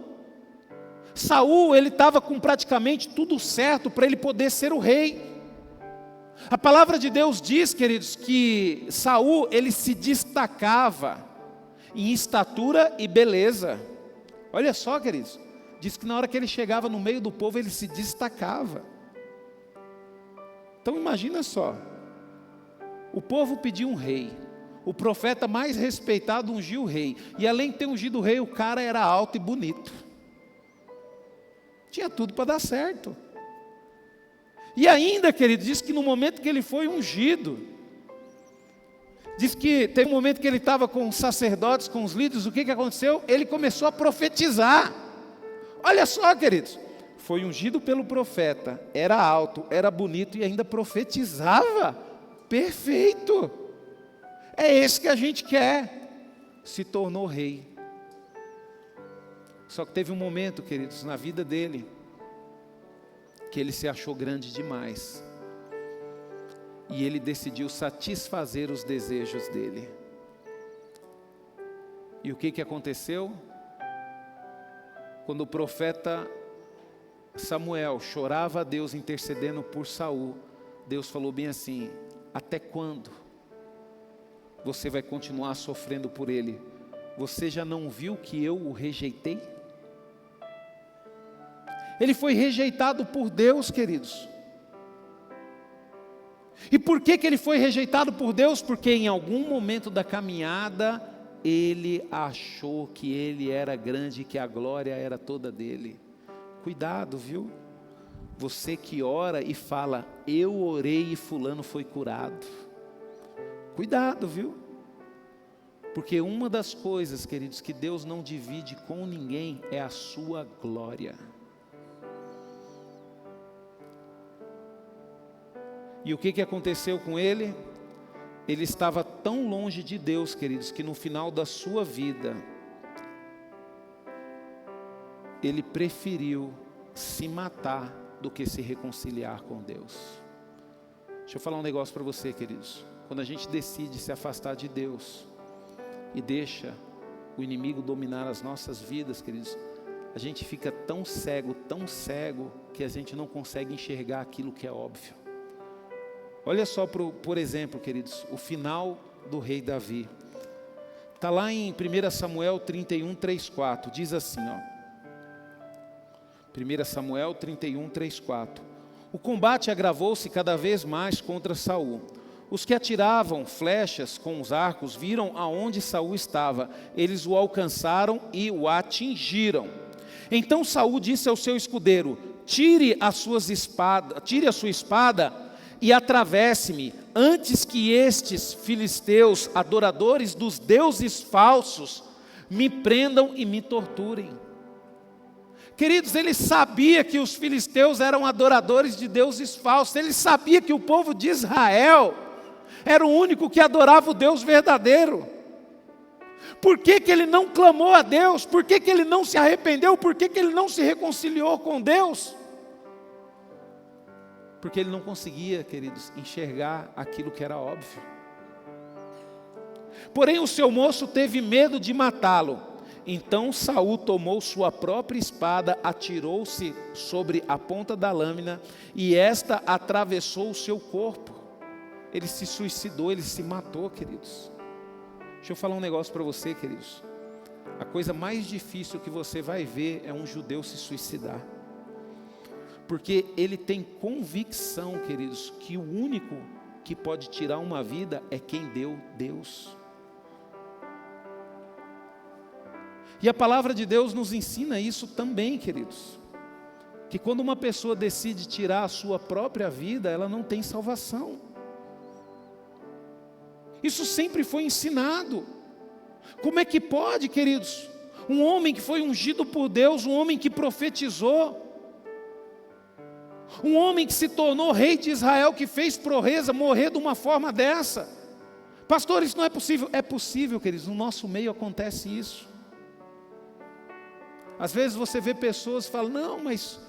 Saul, ele estava com praticamente tudo certo para ele poder ser o rei. A palavra de Deus diz, queridos, que Saul, ele se destacava em estatura e beleza. Olha só, queridos, diz que na hora que ele chegava no meio do povo, ele se destacava. Então imagina só, o povo pediu um rei, o profeta mais respeitado ungiu o rei, e além de ter ungido o rei, o cara era alto e bonito. Tinha tudo para dar certo. E ainda, querido, diz que no momento que ele foi ungido, diz que teve um momento que ele estava com os sacerdotes, com os líderes, o que aconteceu? Ele começou a profetizar. Olha só, queridos, foi ungido pelo profeta, era alto, era bonito e ainda profetizava. Perfeito! É esse que a gente quer. Se tornou rei. Só que teve um momento, queridos, na vida dele, que ele se achou grande demais, e ele decidiu satisfazer os desejos dele. E o que aconteceu? Quando o profeta Samuel chorava a Deus intercedendo por Saul, Deus falou bem assim: até quando você vai continuar sofrendo por ele? Você já não viu que eu o rejeitei? Ele foi rejeitado por Deus, queridos. E por que ele foi rejeitado por Deus? Porque em algum momento da caminhada, ele achou que ele era grande, que a glória era toda dele. Cuidado, viu? Você que ora e fala, eu orei e fulano foi curado. Cuidado, viu? Porque uma das coisas, queridos, que Deus não divide com ninguém é a sua glória. E o que aconteceu com ele? Ele estava tão longe de Deus, queridos, que no final da sua vida, ele preferiu se matar do que se reconciliar com Deus. Deixa eu falar um negócio para você, queridos. Quando a gente decide se afastar de Deus e deixa o inimigo dominar as nossas vidas, queridos, a gente fica tão cego, que a gente não consegue enxergar aquilo que é óbvio. Olha só, por exemplo, queridos, o final do rei Davi. Está lá em 1 Samuel 31, 3, 4. Diz assim, ó. 1 Samuel 31, 3, 4. O combate agravou-se cada vez mais contra Saul. Os que atiravam flechas com os arcos viram aonde Saul estava. Eles o alcançaram e o atingiram. Então Saul disse ao seu escudeiro: tire a sua espada e atravesse-me, antes que estes filisteus, adoradores dos deuses falsos, me prendam e me torturem. Queridos, ele sabia que os filisteus eram adoradores de deuses falsos. Ele sabia que o povo de Israel era o único que adorava o Deus verdadeiro. Por que ele não clamou a Deus? Por que ele não se arrependeu? Por que ele não se reconciliou com Deus? Porque ele não conseguia, queridos, enxergar aquilo que era óbvio. Porém o seu moço teve medo de matá-lo. Então Saul tomou sua própria espada, atirou-se sobre a ponta da lâmina, e esta atravessou o seu corpo. Ele se suicidou, ele se matou, queridos. Deixa eu falar um negócio para você, queridos. A coisa mais difícil que você vai ver é um judeu se suicidar. Porque ele tem convicção, queridos, que o único que pode tirar uma vida é quem deu, Deus. E a palavra de Deus nos ensina isso também, queridos. Que quando uma pessoa decide tirar a sua própria vida, ela não tem salvação. Isso sempre foi ensinado. Como é que pode, queridos? Um homem que foi ungido por Deus, um homem que profetizou, um homem que se tornou rei de Israel, que fez proeza, morrer de uma forma dessa. Pastor, isso não é possível. É possível, queridos, no nosso meio acontece isso. Às vezes você vê pessoas que falam, não, mas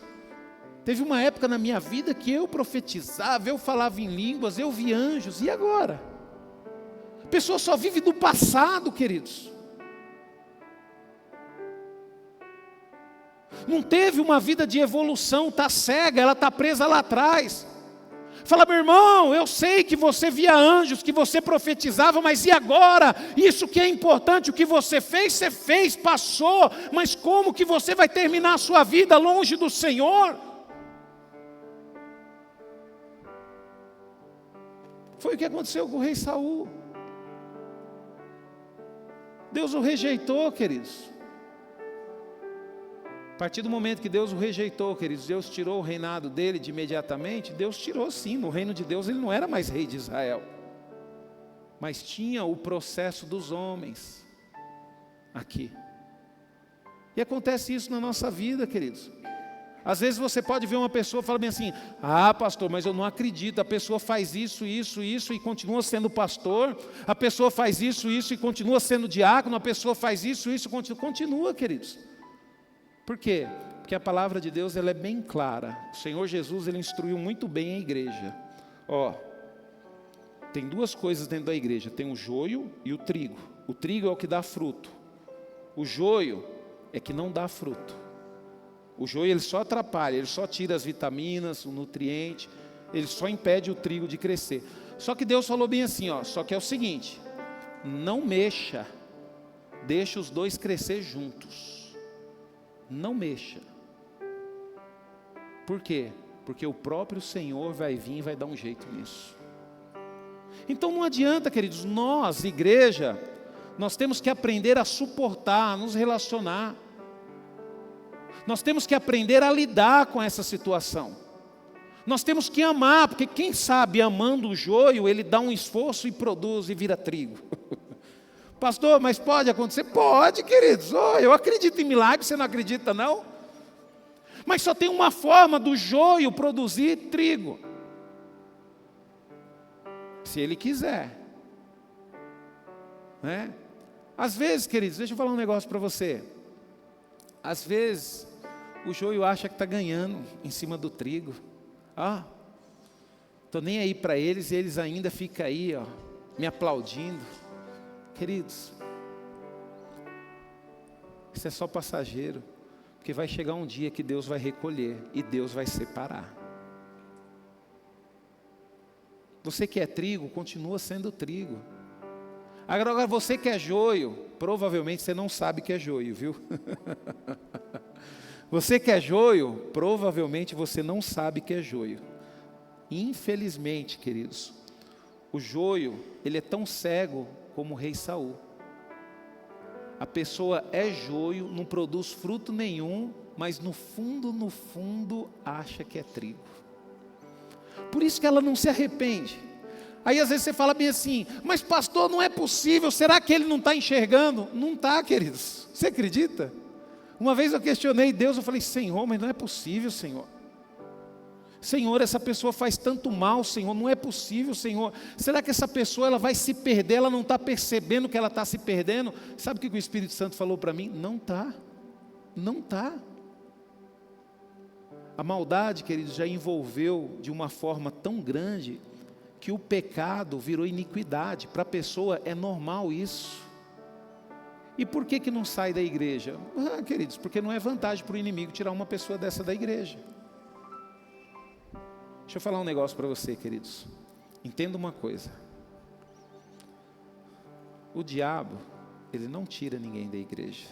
teve uma época na minha vida que eu profetizava, eu falava em línguas, eu vi anjos, e agora? A pessoa só vive do passado, queridos. Não teve uma vida de evolução, está cega, ela está presa lá atrás. Fala, meu irmão, eu sei que você via anjos, que você profetizava, mas e agora? Isso que é importante, o que você fez, passou, mas como que você vai terminar a sua vida longe do Senhor? Foi o que aconteceu com o rei Saul. Deus o rejeitou, queridos. A partir do momento que Deus o rejeitou, queridos, Deus tirou o reinado dele de imediatamente. Deus tirou sim, no reino de Deus ele não era mais rei de Israel, mas tinha o processo dos homens aqui. E acontece isso na nossa vida, queridos. Às vezes você pode ver uma pessoa e falar bem assim, pastor, mas eu não acredito, a pessoa faz isso e continua sendo pastor, a pessoa faz isso e continua sendo diácono, a pessoa faz isso e continua, queridos. Por quê? Porque a palavra de Deus ela é bem clara. O Senhor Jesus ele instruiu muito bem a igreja. Tem duas coisas dentro da igreja, tem o joio e o trigo. O trigo é o que dá fruto. O joio é que não dá fruto. O joio ele só atrapalha, ele só tira as vitaminas, o nutriente, ele só impede o trigo de crescer. Só que Deus falou bem assim, só que é o seguinte, não mexa, deixa os dois crescer juntos. Não mexa. Por quê? Porque o próprio Senhor vai vir e vai dar um jeito nisso. Então não adianta, queridos, nós, igreja, nós temos que aprender a suportar, a nos relacionar. Nós temos que aprender a lidar com essa situação. Nós temos que amar, porque quem sabe amando o joio, ele dá um esforço e produz e vira trigo. Pastor, mas pode acontecer? Pode, queridos. Oh, eu acredito em milagre, você não acredita não? Mas só tem uma forma do joio produzir trigo. Se ele quiser. Né? Às vezes, queridos, deixa eu falar um negócio para você. Às vezes, o joio acha que está ganhando em cima do trigo. Estou nem aí para eles e eles ainda ficam aí, me aplaudindo. Queridos, isso é só passageiro, porque vai chegar um dia que Deus vai recolher e Deus vai separar. Você que é trigo, continua sendo trigo. Agora você que é joio, provavelmente você não sabe que é joio, viu? Você que é joio, provavelmente você não sabe que é joio. Infelizmente, queridos, o joio, ele é tão cego como o rei Saul. A pessoa é joio, não produz fruto nenhum, mas no fundo, acha que é trigo. Por isso que ela não se arrepende. Aí às vezes você fala bem assim, mas pastor, não é possível, será que ele não está enxergando? Não está, queridos, você acredita? Uma vez eu questionei Deus, eu falei, Senhor, mas não é possível, Senhor. Senhor, essa pessoa faz tanto mal, Senhor, não é possível, Senhor. Será que essa pessoa ela vai se perder, ela não está percebendo que ela está se perdendo? Sabe o que o Espírito Santo falou para mim? Não está, não está. A maldade, queridos, já envolveu de uma forma tão grande, que o pecado virou iniquidade. Para a pessoa é normal isso. E por que não sai da igreja? Queridos, porque não é vantagem para o inimigo tirar uma pessoa dessa da igreja. Deixa eu falar um negócio para você, queridos. Entenda uma coisa. O diabo, ele não tira ninguém da igreja.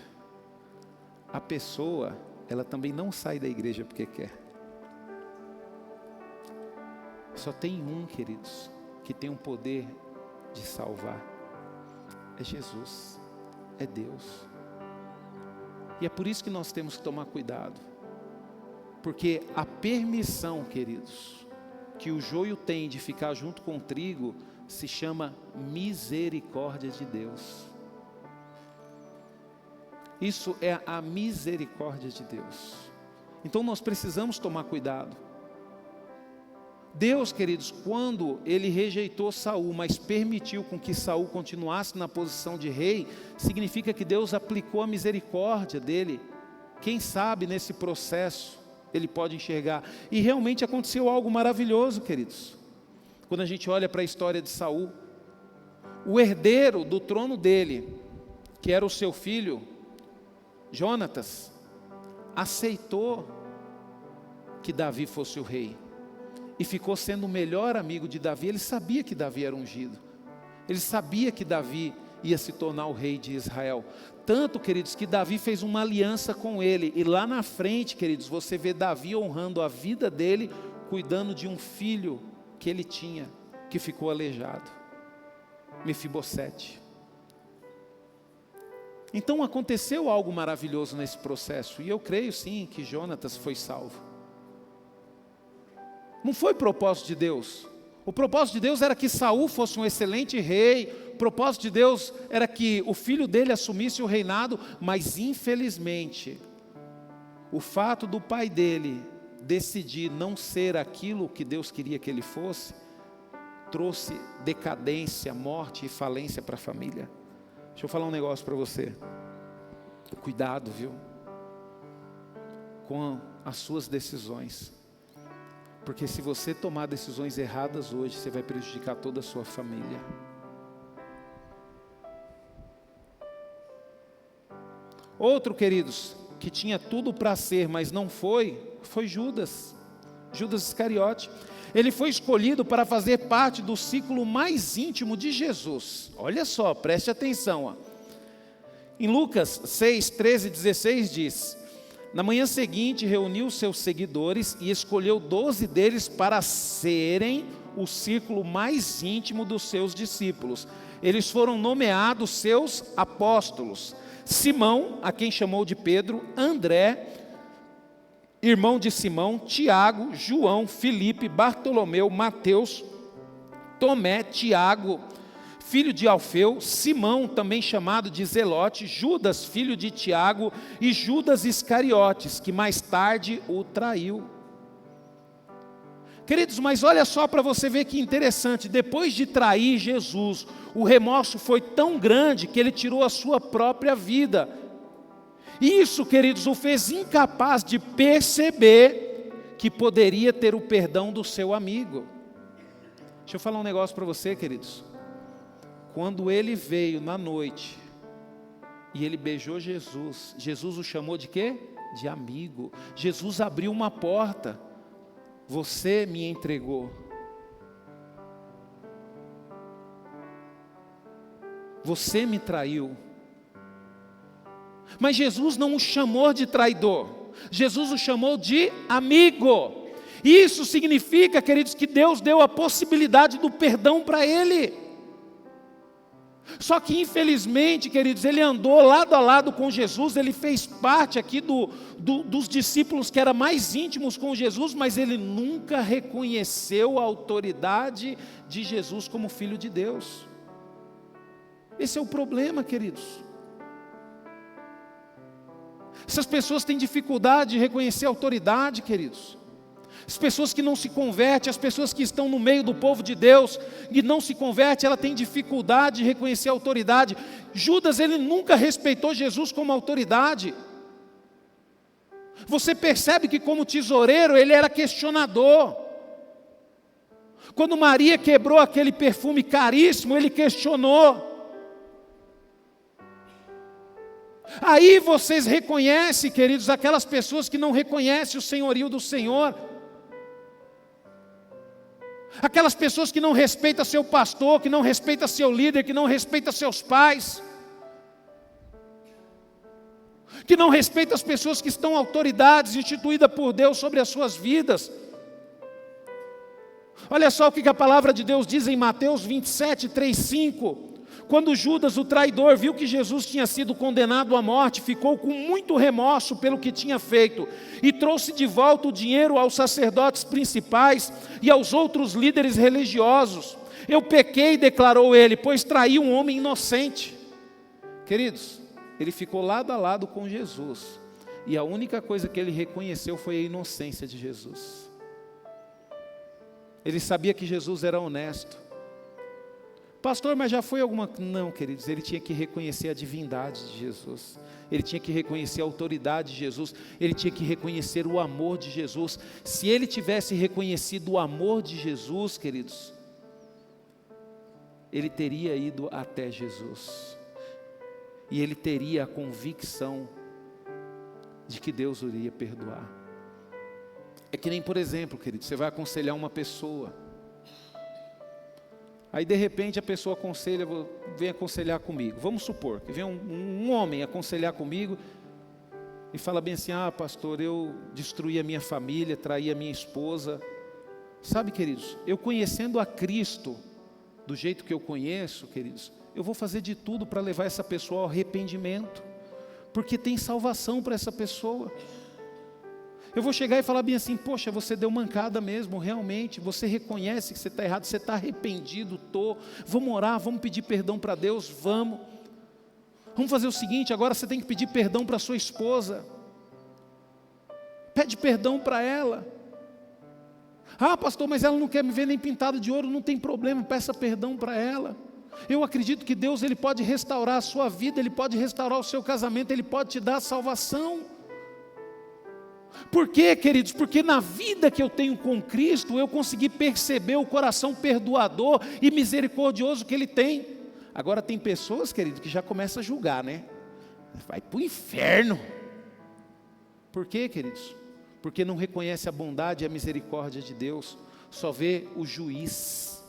A pessoa, ela também não sai da igreja porque quer. Só tem um, queridos, que tem o poder de salvar. É Jesus. É Deus. E é por isso que nós temos que tomar cuidado. Porque a permissão, queridos, que o joio tem de ficar junto com o trigo, se chama misericórdia de Deus. Isso é a misericórdia de Deus. Então nós precisamos tomar cuidado. Deus, queridos, quando ele rejeitou Saul, mas permitiu com que Saul continuasse na posição de rei, significa que Deus aplicou a misericórdia dele. Quem sabe nesse processo ele pode enxergar. E realmente aconteceu algo maravilhoso, queridos. Quando a gente olha para a história de Saul, o herdeiro do trono dele, que era o seu filho, Jonatas, aceitou que Davi fosse o rei. E ficou sendo o melhor amigo de Davi. Ele sabia que Davi era ungido. Ele sabia que Davi ia se tornar o rei de Israel. Tanto, queridos, que Davi fez uma aliança com ele. E lá na frente, queridos, você vê Davi honrando a vida dele, cuidando de um filho que ele tinha, que ficou aleijado. Mefibosete. Então aconteceu algo maravilhoso nesse processo. E eu creio sim que Jonatas foi salvo. Não foi propósito de Deus. O propósito de Deus era que Saul fosse um excelente rei. O propósito de Deus era que o filho dele assumisse o reinado. Mas infelizmente, o fato do pai dele decidir não ser aquilo que Deus queria que ele fosse, trouxe decadência, morte e falência para a família. Deixa eu falar um negócio para você. Cuidado, viu? Com as suas decisões. Porque se você tomar decisões erradas hoje, você vai prejudicar toda a sua família. Outro, queridos, que tinha tudo para ser, mas não foi Judas. Judas Iscariote. Ele foi escolhido para fazer parte do ciclo mais íntimo de Jesus. Olha só, preste atenção. Em Lucas 6, 13 e 16 diz: na manhã seguinte reuniu seus seguidores e escolheu 12 deles para serem o círculo mais íntimo dos seus discípulos. Eles foram nomeados seus apóstolos: Simão, a quem chamou de Pedro, André, irmão de Simão, Tiago, João, Filipe, Bartolomeu, Mateus, Tomé, Tiago, filho de Alfeu, Simão, também chamado de Zelote, Judas, filho de Tiago, e Judas Iscariotes, que mais tarde o traiu. Queridos, mas olha só para você ver que interessante, depois de trair Jesus, o remorso foi tão grande que ele tirou a sua própria vida. Isso, queridos, o fez incapaz de perceber que poderia ter o perdão do seu amigo. Deixa eu falar um negócio para você, queridos. Quando ele veio na noite e ele beijou Jesus, Jesus o chamou de quê? De amigo. Jesus abriu uma porta. Você me entregou. Você me traiu. Mas Jesus não o chamou de traidor. Jesus o chamou de amigo. Isso significa, queridos, que Deus deu a possibilidade do perdão para ele. Só que infelizmente, queridos, ele andou lado a lado com Jesus, ele fez parte aqui dos discípulos que eram mais íntimos com Jesus, mas ele nunca reconheceu a autoridade de Jesus como Filho de Deus. Esse é o problema, queridos. Essas pessoas têm dificuldade de reconhecer a autoridade, queridos. As pessoas que não se convertem, as pessoas que estão no meio do povo de Deus e não se convertem, ela tem dificuldade de reconhecer a autoridade. Judas, ele nunca respeitou Jesus como autoridade. Você percebe que como tesoureiro, ele era questionador. Quando Maria quebrou aquele perfume caríssimo, ele questionou. Aí vocês reconhecem, queridos, aquelas pessoas que não reconhecem o senhorio do Senhor. Aquelas pessoas que não respeitam seu pastor, que não respeitam seu líder, que não respeitam seus pais, que não respeitam as pessoas que estão autoridades instituídas por Deus sobre as suas vidas. Olha só o que a palavra de Deus diz em Mateus 27, 3, 5. Quando Judas, o traidor, viu que Jesus tinha sido condenado à morte, ficou com muito remorso pelo que tinha feito e trouxe de volta o dinheiro aos sacerdotes principais e aos outros líderes religiosos. Eu pequei, declarou ele, pois traí um homem inocente. Queridos, ele ficou lado a lado com Jesus e a única coisa que ele reconheceu foi a inocência de Jesus. Ele sabia que Jesus era honesto. Pastor, mas já foi alguma... Não, queridos, ele tinha que reconhecer a divindade de Jesus. Ele tinha que reconhecer a autoridade de Jesus. Ele tinha que reconhecer o amor de Jesus. Se ele tivesse reconhecido o amor de Jesus, queridos, ele teria ido até Jesus. E ele teria a convicção de que Deus o iria perdoar. É que nem, por exemplo, queridos, você vai aconselhar uma pessoa. Aí de repente a pessoa aconselha, vem aconselhar comigo. Vamos supor que vem um homem aconselhar comigo e fala bem assim: ah, pastor, eu destruí a minha família, traí a minha esposa. Sabe, queridos, eu conhecendo a Cristo do jeito que eu conheço, queridos, eu vou fazer de tudo para levar essa pessoa ao arrependimento, porque tem salvação para essa pessoa. Eu vou chegar e falar bem assim: poxa, você deu mancada mesmo, realmente, você reconhece que você está errado, você está arrependido, vamos orar, vamos pedir perdão para Deus, vamos fazer o seguinte, agora você tem que pedir perdão para sua esposa, pede perdão para ela. Ah, pastor, mas ela não quer me ver nem pintado de ouro, não tem problema, peça perdão para ela. Eu acredito que Deus, Ele pode restaurar a sua vida, Ele pode restaurar o seu casamento, Ele pode te dar a salvação. Por quê, queridos? Porque na vida que eu tenho com Cristo, eu consegui perceber o coração perdoador e misericordioso que Ele tem. Agora tem pessoas, queridos, que já começam a julgar, né? Vai para o inferno. Por quê, queridos? Porque não reconhece a bondade e a misericórdia de Deus, só vê o juiz.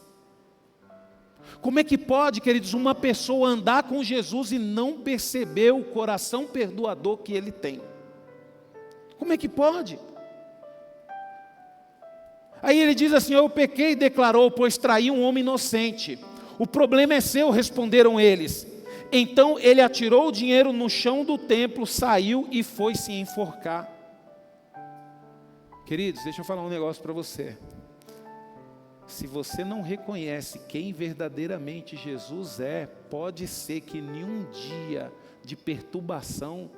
Como é que pode, queridos, uma pessoa andar com Jesus e não perceber o coração perdoador que Ele tem? Como é que pode? Aí ele diz assim: eu pequei e declarou, pois traí um homem inocente. O problema é seu, responderam eles. Então ele atirou o dinheiro no chão do templo, saiu e foi se enforcar. Queridos, deixa eu falar um negócio para você. Se você não reconhece quem verdadeiramente Jesus é, pode ser que em um dia de perturbação,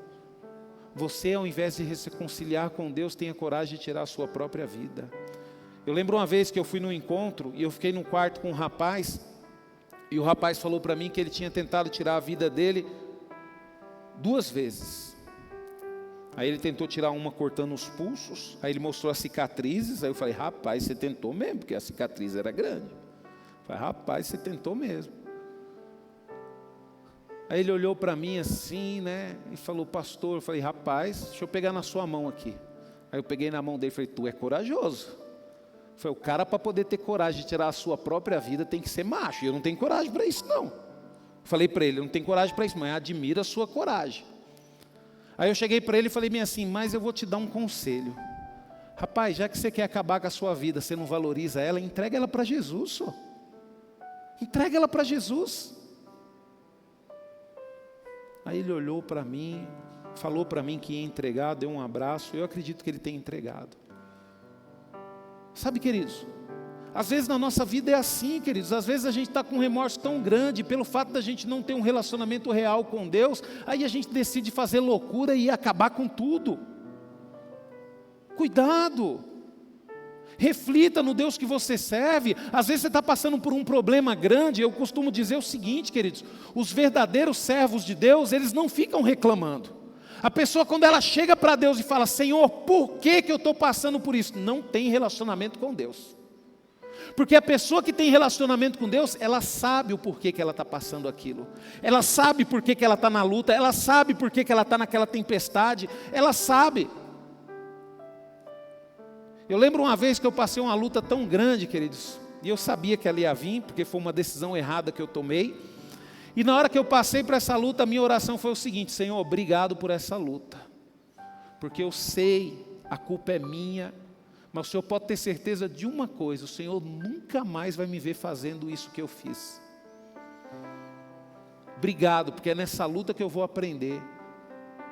você, ao invés de se reconciliar com Deus, tenha coragem de tirar a sua própria vida. Eu lembro uma vez que eu fui num encontro e eu fiquei num quarto com um rapaz, e o rapaz falou para mim que ele tinha tentado tirar a vida dele 2 vezes. Aí ele tentou tirar uma cortando os pulsos, aí ele mostrou as cicatrizes, aí eu falei, rapaz, você tentou mesmo, porque a cicatriz era grande. Eu falei, rapaz, você tentou mesmo. Aí ele olhou para mim assim, né, e falou, pastor, eu falei, rapaz, deixa eu pegar na sua mão aqui. Aí eu peguei na mão dele e falei, tu é corajoso. Eu falei, o cara para poder ter coragem de tirar a sua própria vida tem que ser macho, e eu não tenho coragem para isso não. Eu falei para ele, eu não tenho coragem para isso, mas admira a sua coragem. Aí eu cheguei para ele e falei bem assim, mas eu vou te dar um conselho. Rapaz, já que você quer acabar com a sua vida, você não valoriza ela, entrega ela para Jesus, só. Entrega ela para Jesus. Aí ele olhou para mim, falou para mim que ia entregar, deu um abraço, eu acredito que ele tenha entregado. Sabe, queridos, às vezes na nossa vida é assim, queridos, às vezes a gente está com um remorso tão grande, pelo fato da gente não ter um relacionamento real com Deus, aí a gente decide fazer loucura e acabar com tudo. Cuidado, reflita no Deus que você serve. Às vezes você está passando por um problema grande. Eu costumo dizer o seguinte, queridos, os verdadeiros servos de Deus, eles não ficam reclamando. A pessoa, quando ela chega para Deus e fala, Senhor, por que eu estou passando por isso? Não tem relacionamento com Deus. Porque a pessoa que tem relacionamento com Deus, ela sabe o porquê que ela está passando aquilo. Ela sabe por que ela está na luta, ela sabe por que ela está naquela tempestade, ela sabe. Eu lembro uma vez que eu passei uma luta tão grande, queridos, e eu sabia que ela ia vir, porque foi uma decisão errada que eu tomei. E na hora que eu passei para essa luta, a minha oração foi o seguinte, Senhor, obrigado por essa luta. Porque eu sei, a culpa é minha, mas o Senhor pode ter certeza de uma coisa, o Senhor nunca mais vai me ver fazendo isso que eu fiz. Obrigado, porque é nessa luta que eu vou aprender.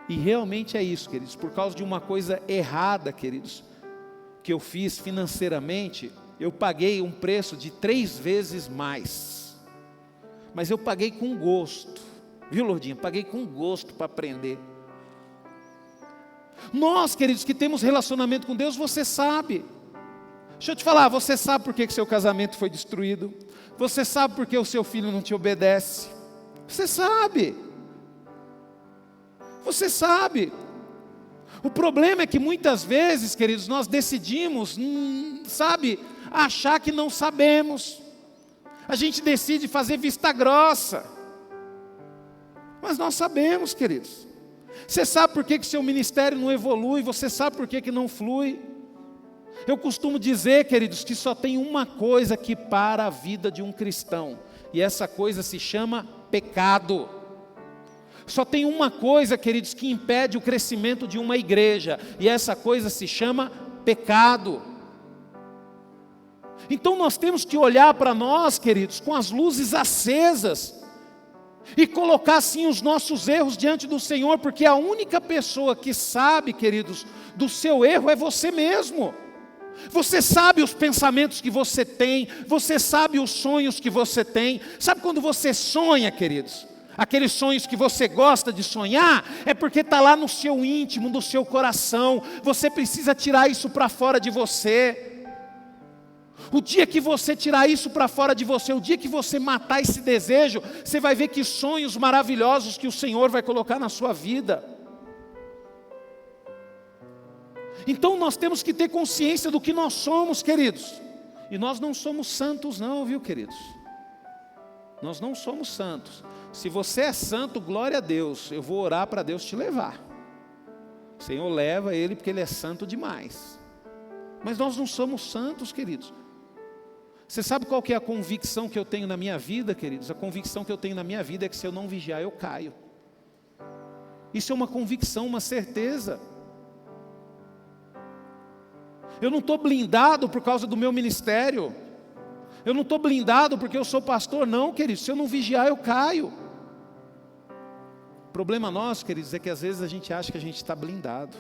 E realmente é isso, queridos, por causa de uma coisa errada, queridos, que eu fiz financeiramente, eu paguei um preço de 3 vezes mais. Mas eu paguei com gosto, viu, Lourdinha? Paguei com gosto para aprender. Nós, queridos, que temos relacionamento com Deus, você sabe. Deixa eu te falar, você sabe por que seu casamento foi destruído? Você sabe por que o seu filho não te obedece? Você sabe. Você sabe. O problema é que muitas vezes, queridos, nós decidimos, achar que não sabemos. A gente decide fazer vista grossa. Mas nós sabemos, queridos. Você sabe por que seu ministério não evolui, você sabe por que não flui. Eu costumo dizer, queridos, que só tem uma coisa que para a vida de um cristão, e essa coisa se chama pecado. Só tem uma coisa, queridos, que impede o crescimento de uma igreja, e essa coisa se chama pecado. Então nós temos que olhar para nós, queridos, com as luzes acesas, e colocar sim os nossos erros diante do Senhor, porque a única pessoa que sabe, queridos, do seu erro é você mesmo. Você sabe os pensamentos que você tem, você sabe os sonhos que você tem. Sabe quando você sonha, queridos? Aqueles sonhos que você gosta de sonhar, é porque está lá no seu íntimo, no seu coração. Você precisa tirar isso para fora de você. O dia que você tirar isso para fora de você, o dia que você matar esse desejo, você vai ver que sonhos maravilhosos que o Senhor vai colocar na sua vida. Então nós temos que ter consciência do que nós somos, queridos. E nós não somos santos não, viu, queridos? Nós não somos santos. Se você é santo, glória a Deus, eu vou orar para Deus te levar. O Senhor leva ele porque ele é santo demais. Mas nós não somos santos, queridos. Você sabe qual que é a convicção que eu tenho na minha vida, queridos? A convicção que eu tenho na minha vida é que se eu não vigiar, eu caio. Isso é uma convicção, uma certeza. Eu não estou blindado por causa do meu ministério. Eu não estou blindado porque eu sou pastor, não, queridos. Se eu não vigiar, eu caio. O problema nosso, queridos, é que às vezes a gente acha que a gente está blindado.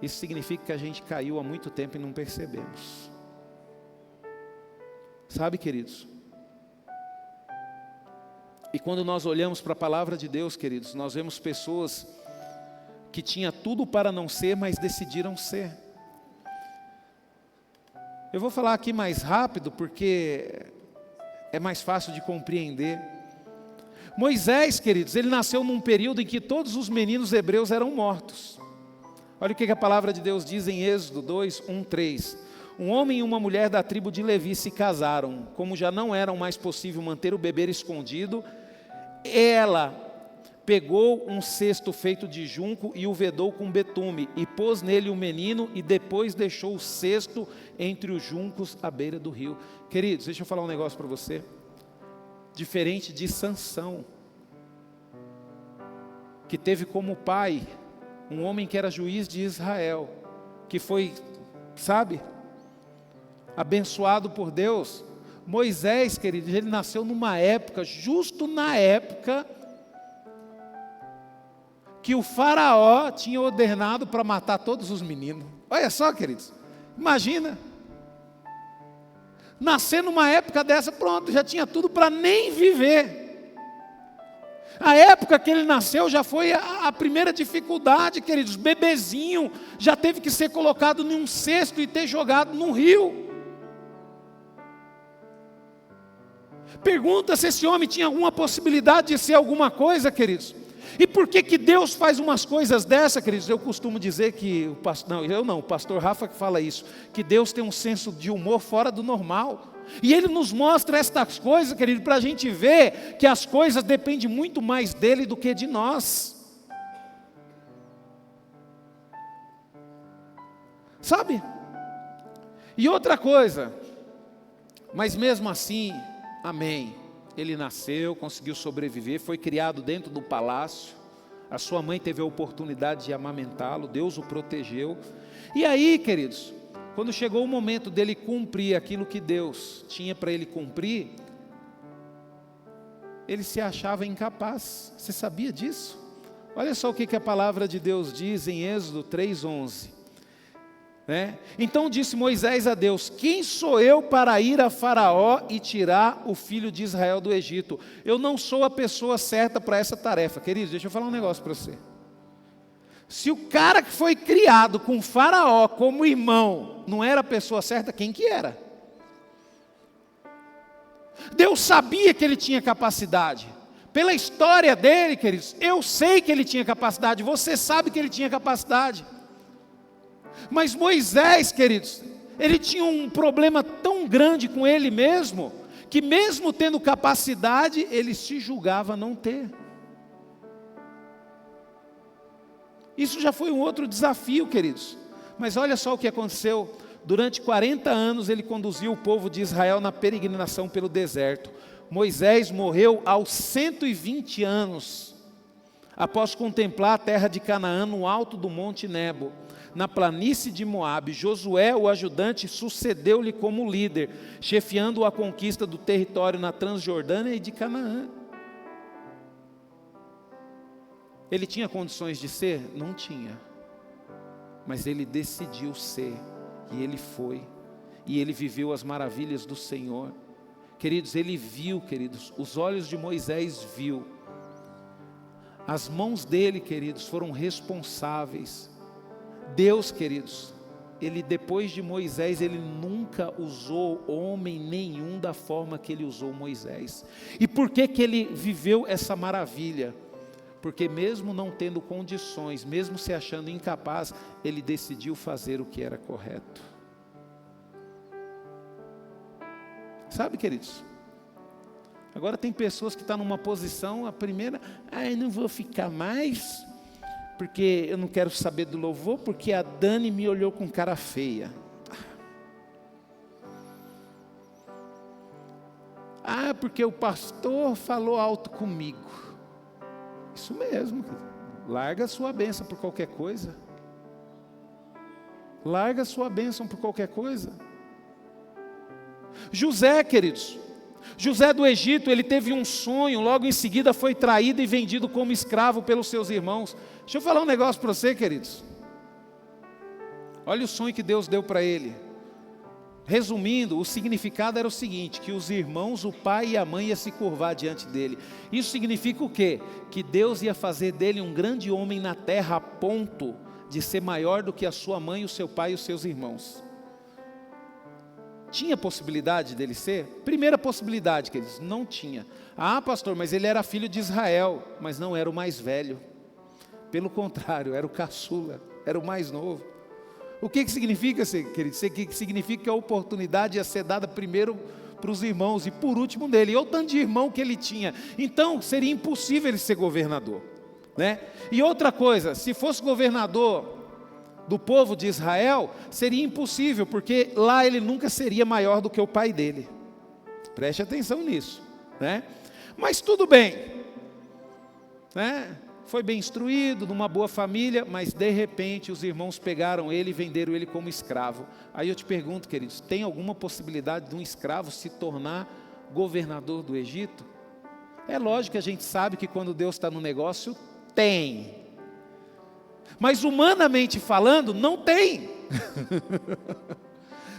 isso significa que a gente caiu há muito tempo e não percebemos. Sabe, queridos? E quando nós olhamos para a palavra de Deus, queridos, nós vemos pessoas que tinham tudo para não ser, mas decidiram ser. Eu vou falar aqui mais rápido, porque é mais fácil de compreender. Moisés, queridos, ele nasceu num período em que todos os meninos hebreus eram mortos. Olha o que a palavra de Deus diz em Êxodo 2, 1, 3. Um homem e uma mulher da tribo de Levi se casaram. Como já não era mais possível manter o bebê escondido, ela pegou um cesto feito de junco e o vedou com betume, e pôs nele o menino, e depois deixou o cesto entre os juncos à beira do rio. Queridos, deixa eu falar um negócio para você. Diferente de Sansão, que teve como pai um homem que era juiz de Israel, que foi, sabe, abençoado por Deus. Moisés, queridos, ele nasceu numa época, justo na época que o faraó tinha ordenado para matar todos os meninos. Olha só, queridos, imagina, nascer numa época dessa, pronto, já tinha tudo para nem viver. A época que ele nasceu já foi a primeira dificuldade, queridos, bebezinho, já teve que ser colocado em um cesto e ter jogado num rio. Pergunta se esse homem tinha alguma possibilidade de ser alguma coisa, queridos. E por que Deus faz umas coisas dessa, queridos? Eu costumo dizer que, o pastor Rafa que fala isso, que Deus tem um senso de humor fora do normal. E Ele nos mostra estas coisas, querido, para a gente ver que as coisas dependem muito mais dEle do que de nós. Sabe? E outra coisa, mas mesmo assim, amém, ele nasceu, conseguiu sobreviver, foi criado dentro do palácio, a sua mãe teve a oportunidade de amamentá-lo, Deus o protegeu. E aí, queridos, quando chegou o momento dele cumprir aquilo que Deus tinha para ele cumprir, ele se achava incapaz. Você sabia disso? Olha só o que a palavra de Deus diz em Êxodo 3:11. Então disse Moisés a Deus: quem sou eu para ir a Faraó e tirar o filho de Israel do Egito? Eu não sou a pessoa certa para essa tarefa. Queridos, deixa eu falar um negócio para você. Se o cara que foi criado com Faraó como irmão não era a pessoa certa, quem que era? Deus sabia que ele tinha capacidade. Pela história dele, queridos, eu sei que ele tinha capacidade, você sabe que ele tinha capacidade. Mas Moisés, queridos, ele tinha um problema tão grande com ele mesmo, que mesmo tendo capacidade, ele se julgava não ter. Isso já foi um outro desafio, queridos. Mas olha só o que aconteceu. Durante 40 anos ele conduziu o povo de Israel na peregrinação pelo deserto. Moisés morreu aos 120 anos, após contemplar a terra de Canaã no alto do monte Nebo, na planície de Moabe. Josué, o ajudante, sucedeu-lhe como líder, chefiando a conquista do território na Transjordânia e de Canaã. Ele tinha condições de ser? Não tinha. Mas ele decidiu ser, e ele foi, e ele viveu as maravilhas do Senhor. Queridos, ele viu, queridos, os olhos de Moisés viu. As mãos dele, queridos, foram responsáveis. Deus, queridos, ele depois de Moisés, ele nunca usou homem nenhum da forma que ele usou Moisés. E por que ele viveu essa maravilha? Porque mesmo não tendo condições, mesmo se achando incapaz, ele decidiu fazer o que era correto. Sabe, queridos? Agora tem pessoas que estão numa posição, a primeira, eu não vou ficar mais, porque eu não quero saber do louvor, porque a Dani me olhou com cara feia. Porque o pastor falou alto comigo. Isso mesmo, larga a sua bênção por qualquer coisa. Larga a sua bênção por qualquer coisa. José, queridos, José do Egito, ele teve um sonho, logo em seguida foi traído e vendido como escravo pelos seus irmãos. Deixa eu falar um negócio para você, queridos. Olha o sonho que Deus deu para ele. Resumindo, o significado era o seguinte, que os irmãos, o pai e a mãe iam se curvar diante dele. Isso significa o quê? Que Deus ia fazer dele um grande homem na terra a ponto de ser maior do que a sua mãe, o seu pai e os seus irmãos. Tinha possibilidade dele ser? Primeira possibilidade, queridos, não tinha. Ah, pastor, mas ele era filho de Israel, mas não era o mais velho. Pelo contrário, era o caçula, era o mais novo. O que significa, querido? Significa que a oportunidade ia ser dada primeiro para os irmãos e por último dele. E o tanto de irmão que ele tinha. Então, seria impossível ele ser governador, né? E outra coisa, se fosse governador do povo de Israel, seria impossível, porque lá ele nunca seria maior do que o pai dele. Preste atenção nisso, né? Mas tudo bem, né? Foi bem instruído, numa boa família, mas de repente os irmãos pegaram ele e venderam ele como escravo. Aí eu te pergunto, queridos, tem alguma possibilidade de um escravo se tornar governador do Egito? É lógico que a gente sabe que quando Deus está no negócio, tem. Mas humanamente falando, não tem.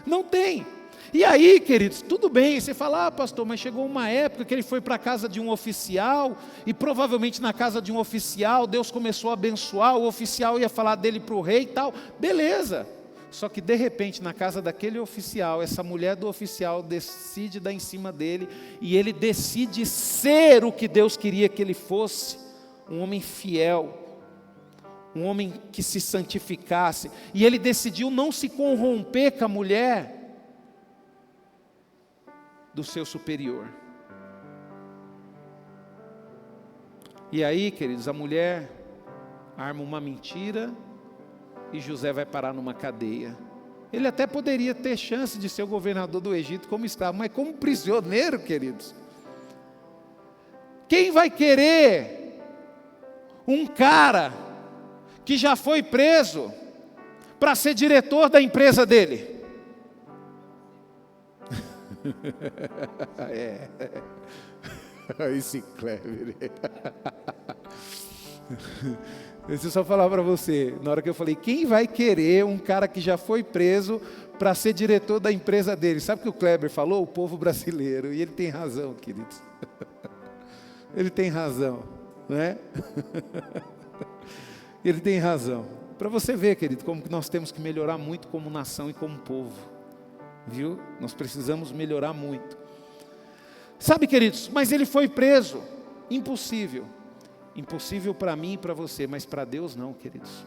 Não tem. E aí, queridos, tudo bem, você fala, ah, pastor, mas chegou uma época que ele foi para a casa de um oficial, e provavelmente na casa de um oficial, Deus começou a abençoar, o oficial ia falar dele para o rei e tal, beleza. Só que de repente, na casa daquele oficial, essa mulher do oficial decide dar em cima dele, e ele decide ser o que Deus queria que ele fosse, um homem fiel, um homem que se santificasse, e ele decidiu não se corromper com a mulher do seu superior. E aí, queridos, a mulher arma uma mentira e José vai parar numa cadeia. Ele até poderia ter chance de ser o governador do Egito como escravo, mas como prisioneiro, queridos. Quem vai querer um cara que já foi preso para ser diretor da empresa dele? Esse Kleber. Deixa eu só falar para você, na hora que eu falei, quem vai querer um cara que já foi preso para ser diretor da empresa dele? Sabe o que o Kleber falou? O povo brasileiro. E ele tem razão, queridos. Ele tem razão, né? Ele tem razão. Para você ver, querido, como que nós temos que melhorar muito como nação e como povo. Viu? Nós precisamos melhorar muito. Sabe, queridos, mas ele foi preso. Impossível. Impossível para mim e para você, mas para Deus não, queridos.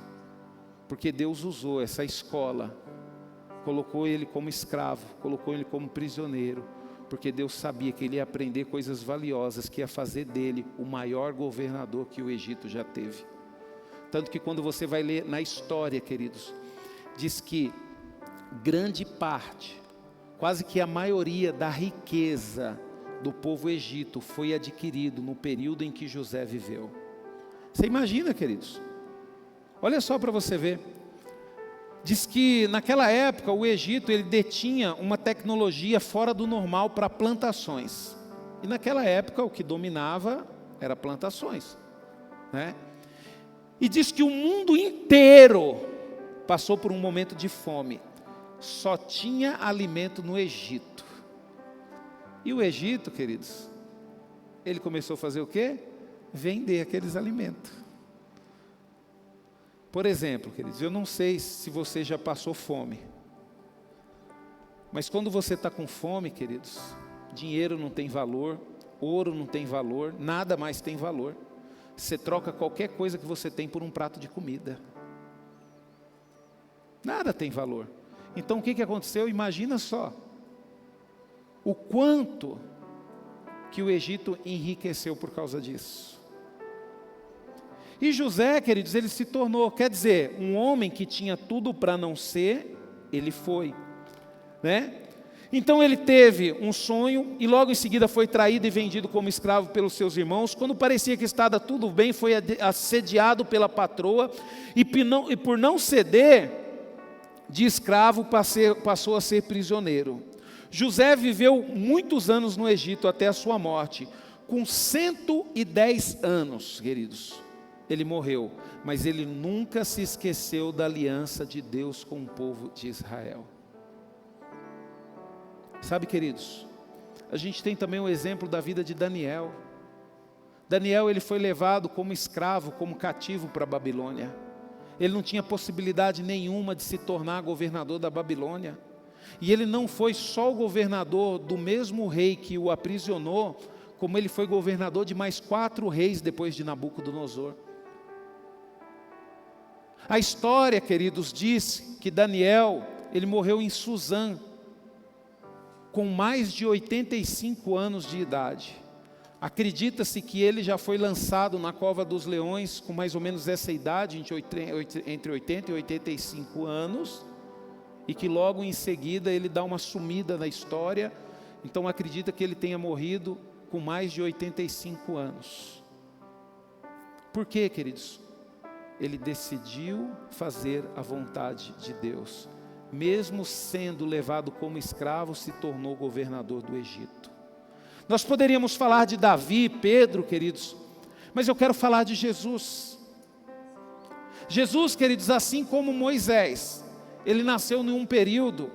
Porque Deus usou essa escola, colocou ele como escravo, colocou ele como prisioneiro, porque Deus sabia que ele ia aprender coisas valiosas, que ia fazer dele o maior governador que o Egito já teve. Tanto que quando você vai ler na história, queridos, diz que grande parte, quase que a maioria da riqueza do povo egito foi adquirido no período em que José viveu. Você imagina, queridos? Olha só para você ver. Diz que naquela época o Egito ele detinha uma tecnologia fora do normal para plantações. E naquela época o que dominava era plantações, né? E diz que o mundo inteiro passou por um momento de fome. Só tinha alimento no Egito. E o Egito, queridos, ele começou a fazer o quê? Vender aqueles alimentos. Por exemplo, queridos, eu não sei se você já passou fome. Mas quando você está com fome, queridos, dinheiro não tem valor, ouro não tem valor, nada mais tem valor. Você troca qualquer coisa que você tem por um prato de comida. Nada tem valor. Então o que aconteceu? Imagina só. O quanto que o Egito enriqueceu por causa disso. E José, queridos, ele se tornou, quer dizer, um homem que tinha tudo para não ser, ele foi, né? Então ele teve um sonho e logo em seguida foi traído e vendido como escravo pelos seus irmãos. Quando parecia que estava tudo bem, foi assediado pela patroa e por não ceder de escravo passou a ser prisioneiro. José viveu muitos anos no Egito até a sua morte, com 110 anos, queridos. ele morreu, mas ele nunca se esqueceu da aliança de Deus com o povo de Israel. Sabe, queridos, a gente tem também o exemplo da vida de Daniel. Daniel, ele foi levado como escravo, como cativo para a Babilônia. Ele não tinha possibilidade nenhuma de se tornar governador da Babilônia. E ele não foi só o governador do mesmo rei que o aprisionou, como ele foi governador de mais 4 reis depois de Nabucodonosor. A história, queridos, diz que Daniel, ele morreu em Suzã, com mais de 85 anos de idade. Acredita-se que ele já foi lançado na cova dos leões com mais ou menos essa idade, entre 80 e 85 anos, e que logo em seguida ele dá uma sumida na história. Então acredita que ele tenha morrido com mais de 85 anos. Por quê, queridos? Ele decidiu fazer a vontade de Deus. Mesmo sendo levado como escravo, se tornou governador do Egito. Nós poderíamos falar de Davi, Pedro, queridos, mas eu quero falar de Jesus. Jesus, queridos, assim como Moisés, ele nasceu em um período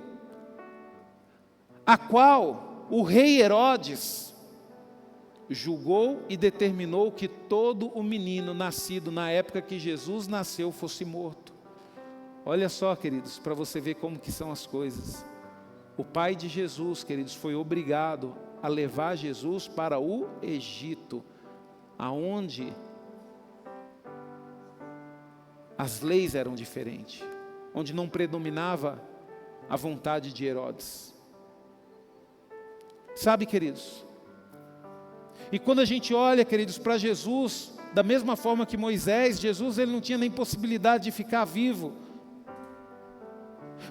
a qual o rei Herodes julgou e determinou que todo o menino nascido na época que Jesus nasceu fosse morto. Olha só, queridos, para você ver como que são as coisas. O pai de Jesus, queridos, foi obrigado a levar Jesus para o Egito, aonde as leis eram diferentes, onde não predominava a vontade de Herodes. Sabe, queridos, e quando a gente olha, queridos, para Jesus, da mesma forma que Moisés, Jesus ele não tinha nem possibilidade de ficar vivo,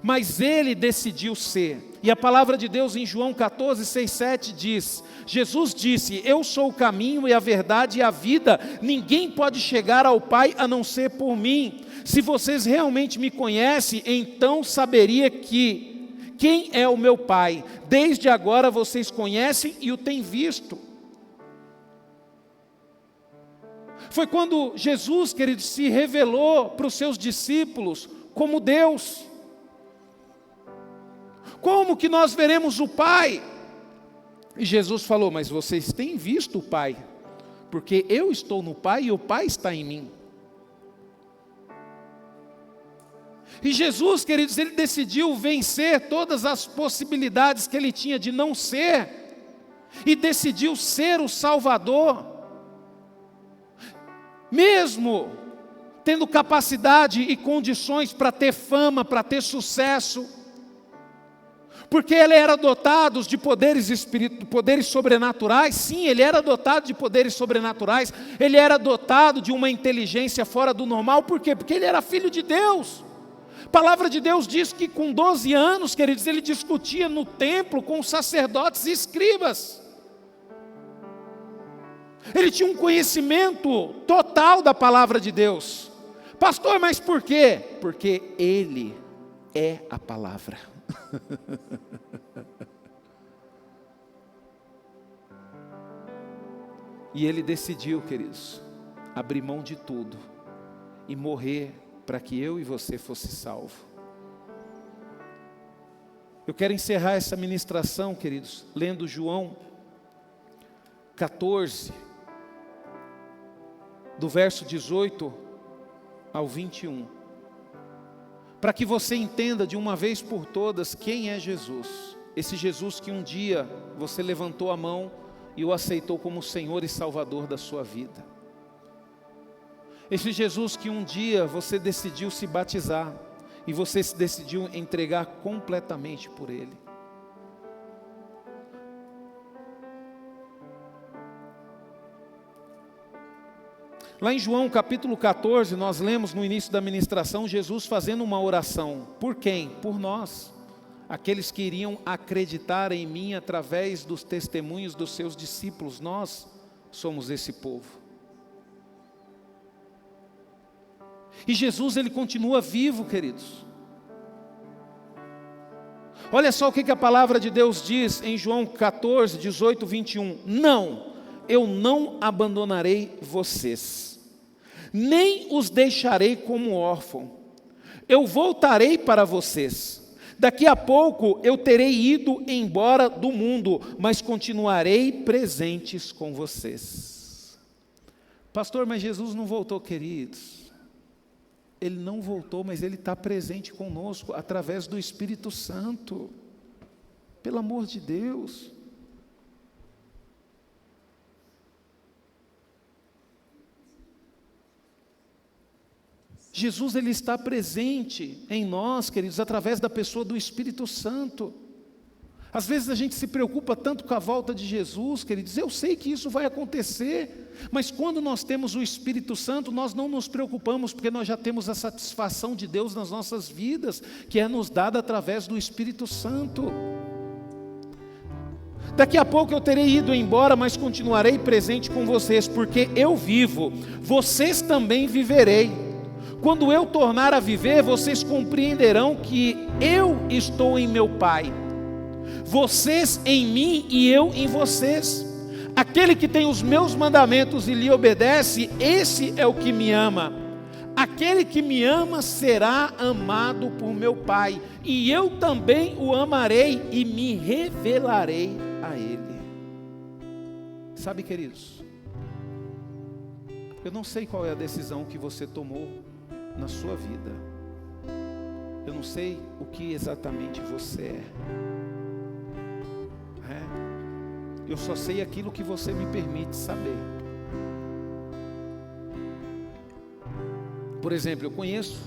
mas ele decidiu ser. E a palavra de Deus em João 14, 6, 7 diz, Jesus disse, eu sou o caminho e a verdade e a vida, ninguém pode chegar ao Pai a não ser por mim. Se vocês realmente me conhecem, então saberia que quem é o meu Pai. Desde agora vocês conhecem e o têm visto. Foi quando Jesus, queridos, se revelou para os seus discípulos como Deus. Como que nós veremos o Pai? E Jesus falou, mas vocês têm visto o Pai, porque eu estou no Pai e o Pai está em mim. E Jesus, queridos, ele decidiu vencer todas as possibilidades que ele tinha de não ser, e decidiu ser o Salvador, mesmo tendo capacidade e condições para ter fama, para ter sucesso, porque ele era dotado de poderes sobrenaturais. Sim, ele era dotado de poderes sobrenaturais, ele era dotado de uma inteligência fora do normal. Por quê? Porque ele era filho de Deus. A palavra de Deus diz que com 12 anos, queridos, ele discutia no templo com os sacerdotes e escribas. Ele tinha um conhecimento total da palavra de Deus. Pastor, mas por quê? Porque ele é a palavra. E ele decidiu, queridos, abrir mão de tudo e morrer para que eu e você fosse salvo. Eu quero encerrar essa ministração, queridos, lendo João 14, do verso 18 ao 21. Para que você entenda de uma vez por todas quem é Jesus. Esse Jesus que um dia você levantou a mão e o aceitou como Senhor e Salvador da sua vida. Esse Jesus que um dia você decidiu se batizar e você se decidiu entregar completamente por Ele. Lá em João capítulo 14, nós lemos no início da ministração, Jesus fazendo uma oração. Por quem? Por nós. Aqueles que iriam acreditar em mim através dos testemunhos dos seus discípulos. Nós somos esse povo. E Jesus, ele continua vivo, queridos. Olha só o que a palavra de Deus diz em João 14, 18, 21. Não, eu não abandonarei vocês. nem os deixarei como órfão. Eu voltarei para vocês. Daqui a pouco eu terei ido embora do mundo, mas continuarei presentes com vocês. Pastor, mas Jesus não voltou, queridos. Ele não voltou, mas Ele está presente conosco através do Espírito Santo. Pelo amor de Deus. Jesus, Ele está presente em nós, queridos, através da pessoa do Espírito Santo. Às vezes a gente se preocupa tanto com a volta de Jesus, queridos, eu sei que isso vai acontecer, mas quando nós temos o Espírito Santo, nós não nos preocupamos, porque nós já temos a satisfação de Deus nas nossas vidas, que é nos dada através do Espírito Santo. Daqui a pouco eu terei ido embora, mas continuarei presente com vocês, porque eu vivo, vocês também viverei. Quando eu tornar a viver, vocês compreenderão que eu estou em meu Pai, vocês em mim e eu em vocês. Aquele que tem os meus mandamentos e lhe obedece, esse é o que me ama. Aquele que me ama será amado por meu Pai, e eu também o amarei e me revelarei a Ele. Sabe, queridos, eu não sei qual é a decisão que você tomou na sua vida. Eu não sei o que exatamente você é. Eu só sei aquilo que você me permite saber. Por exemplo, eu conheço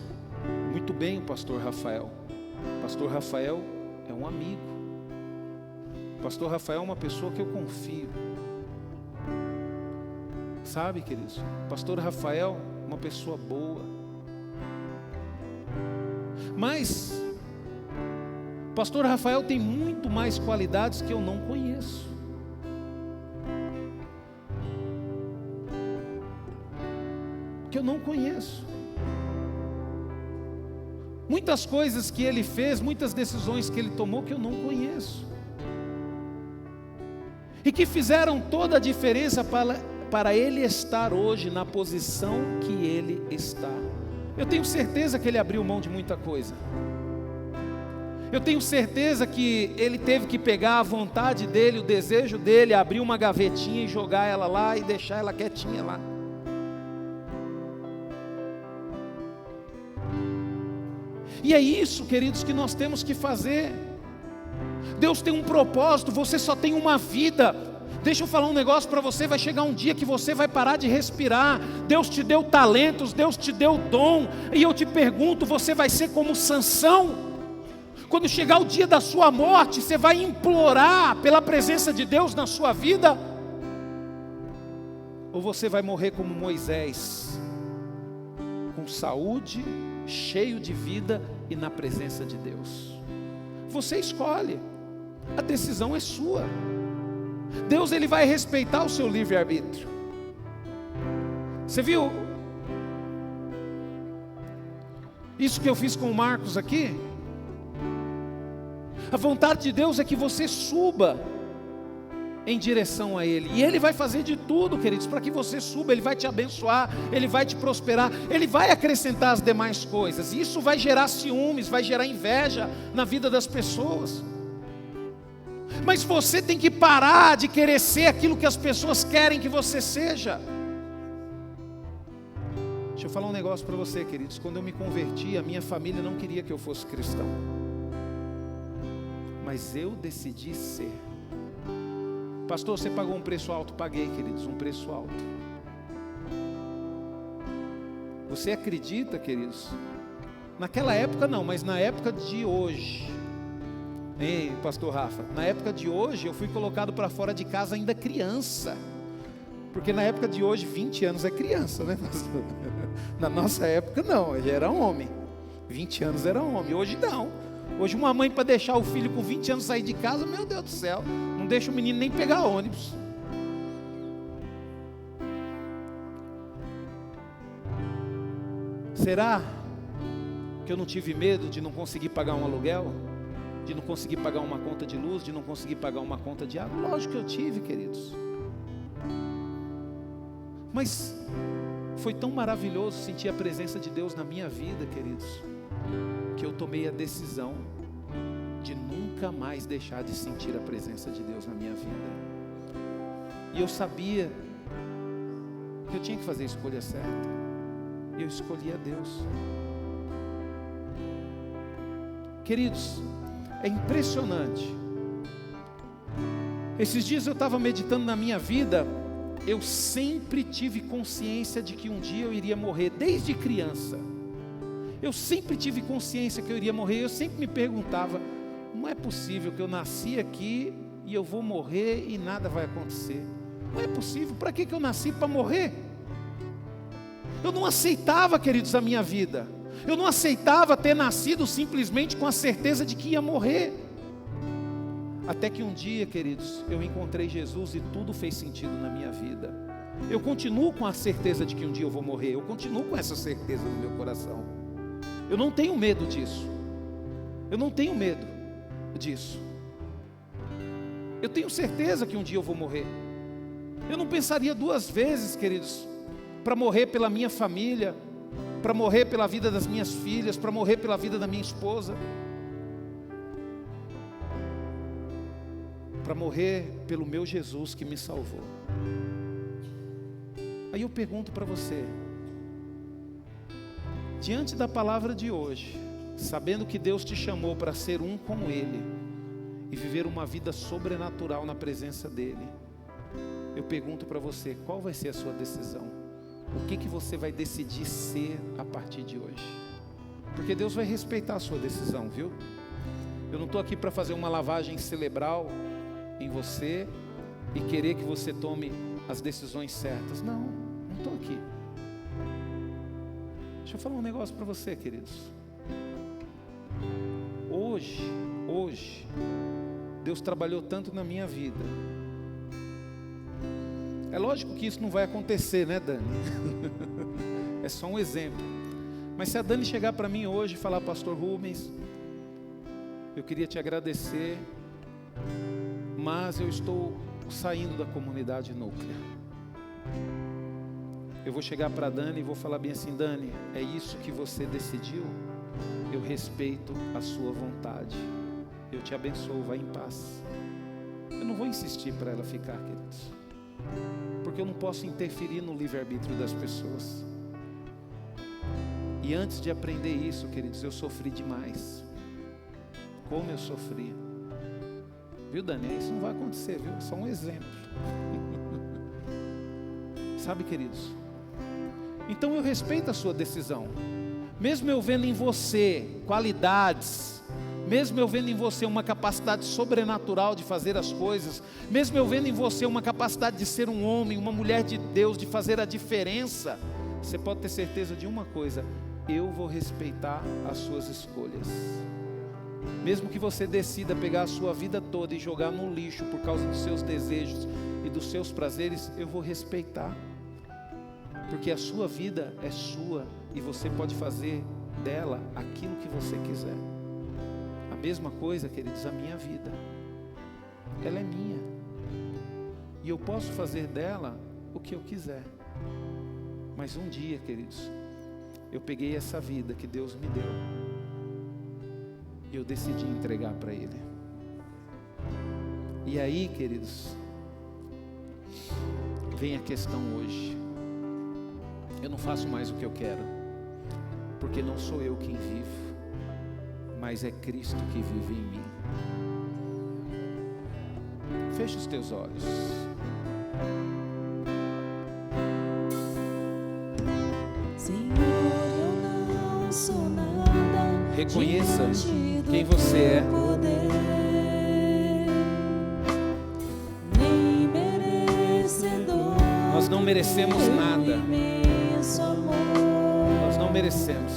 muito bem o pastor Rafael. O pastor Rafael é um amigo. O pastor Rafael é uma pessoa que eu confio. Sabe, queridos? O pastor Rafael é uma pessoa boa. Mas o pastor Rafael tem muito mais qualidades que eu não conheço. Que eu não conheço. Muitas coisas que ele fez, muitas decisões que ele tomou que eu não conheço. E que fizeram toda a diferença para ele estar hoje na posição que ele está. Eu tenho certeza que ele abriu mão de muita coisa. Eu tenho certeza que ele teve que pegar a vontade dele, o desejo dele, abrir uma gavetinha e jogar ela lá e deixar ela quietinha lá. E é isso, queridos, que nós temos que fazer. Deus tem um propósito, você só tem uma vida. Deixa eu falar um negócio para você, vai chegar um dia que você vai parar de respirar. Deus te deu talentos, Deus te deu dom, e eu te pergunto, você vai ser como Sansão? Quando chegar o dia da sua morte, você vai implorar pela presença de Deus na sua vida? Ou você vai morrer como Moisés, com saúde, cheio de vida e na presença de Deus? Você escolhe, a decisão é sua. Deus, Ele vai respeitar o seu livre-arbítrio. Você viu isso que eu fiz com o Marcos aqui? A vontade de Deus é que você suba em direção a Ele, e Ele vai fazer de tudo, queridos, para que você suba. Ele vai te abençoar, Ele vai te prosperar, Ele vai acrescentar as demais coisas. Isso vai gerar ciúmes, vai gerar inveja na vida das pessoas. Mas você tem que parar de querer ser aquilo que as pessoas querem que você seja. Deixa eu falar um negócio para você, queridos. Quando eu me converti, a minha família não queria que eu fosse cristão, mas eu decidi ser. Pastor, você pagou um preço alto? Paguei, queridos, um preço alto. Você acredita, queridos? Naquela época não, mas na época de hoje, ei, pastor Rafa, na época de hoje eu fui colocado para fora de casa ainda criança. Porque na época de hoje 20 anos é criança, né, pastor? Na nossa época não, eu já era homem. 20 anos era homem, hoje não. Hoje uma mãe, para deixar o filho com 20 anos sair de casa, meu Deus do céu, não deixa o menino nem pegar ônibus. Será que eu não tive medo de não conseguir pagar um aluguel? De não conseguir pagar uma conta de luz? De não conseguir pagar uma conta de água? Lógico que eu tive, queridos. Mas Foi tão maravilhoso sentir a presença de Deus na minha vida, queridos, que eu tomei a decisão de nunca mais deixar de sentir a presença de Deus na minha vida. E eu sabia que eu tinha que fazer a escolha certa. E eu escolhi a Deus. Queridos, é impressionante. Esses dias eu estava meditando na minha vida. Eu sempre tive consciência de que um dia eu iria morrer, desde criança. Eu sempre tive consciência que eu iria morrer. Eu sempre me perguntava, não é possível que eu nasci aqui e eu vou morrer e nada vai acontecer. Não é possível, para que eu nasci? Para morrer? Eu não aceitava, queridos, a minha vida. Eu não aceitava ter nascido simplesmente com a certeza de que ia morrer. Até que um dia, queridos, eu encontrei Jesus e tudo fez sentido na minha vida. Eu continuo com a certeza de que um dia eu vou morrer. Eu continuo com essa certeza no meu coração. Eu não tenho medo disso. Eu não tenho medo disso. Eu tenho certeza que um dia eu vou morrer. Eu não pensaria duas vezes, queridos, para morrer pela minha família, para morrer pela vida das minhas filhas, para morrer pela vida da minha esposa, para morrer pelo meu Jesus que me salvou. Aí eu pergunto para você, diante da palavra de hoje, sabendo que Deus te chamou para ser um com Ele e viver uma vida sobrenatural na presença dEle, eu pergunto para você, qual vai ser a sua decisão? O que você vai decidir ser a partir de hoje? Porque Deus vai respeitar a sua decisão, viu? Eu não estou aqui para fazer uma lavagem cerebral em você e querer que você tome as decisões certas. Não estou aqui. Deixa eu falar um negócio para você, queridos. Hoje, Deus trabalhou tanto na minha vida. É lógico que isso não vai acontecer, né, Dani? É só um exemplo. Mas se a Dani chegar para mim hoje e falar, pastor Rubens, eu queria te agradecer, mas eu estou saindo da comunidade núclea. Eu vou chegar para a Dani e vou falar bem assim, Dani, é isso que você decidiu? Eu respeito a sua vontade. Eu te abençoo, vá em paz. Eu não vou insistir para ela ficar, queridos, porque eu não posso interferir no livre-arbítrio das pessoas. E antes de aprender isso, queridos, eu sofri demais. Como eu sofri. Viu, Dani? Isso não vai acontecer, viu? É só um exemplo. Sabe, queridos? Então eu respeito a sua decisão. Mesmo eu vendo em você qualidades, mesmo eu vendo em você uma capacidade sobrenatural de fazer as coisas, mesmo eu vendo em você uma capacidade de ser um homem, uma mulher de Deus, de fazer a diferença, você pode ter certeza de uma coisa: eu vou respeitar as suas escolhas. Mesmo que você decida pegar a sua vida toda e jogar no lixo por causa dos seus desejos e dos seus prazeres, eu vou respeitar, porque a sua vida é sua e você pode fazer dela aquilo que você quiser. A mesma coisa, queridos, a minha vida, ela é minha e eu posso fazer dela o que eu quiser. Mas um dia, queridos, eu peguei essa vida que Deus me deu e eu decidi entregar para Ele. E aí, queridos, vem a questão hoje. Eu não faço mais o que eu quero, porque não sou eu quem vivo, mas é Cristo que vive em mim. Feche os teus olhos. Senhor, eu não sou nada. Reconheça quem você é. Nem merecedor. Nós não merecemos nada. Nós não merecemos.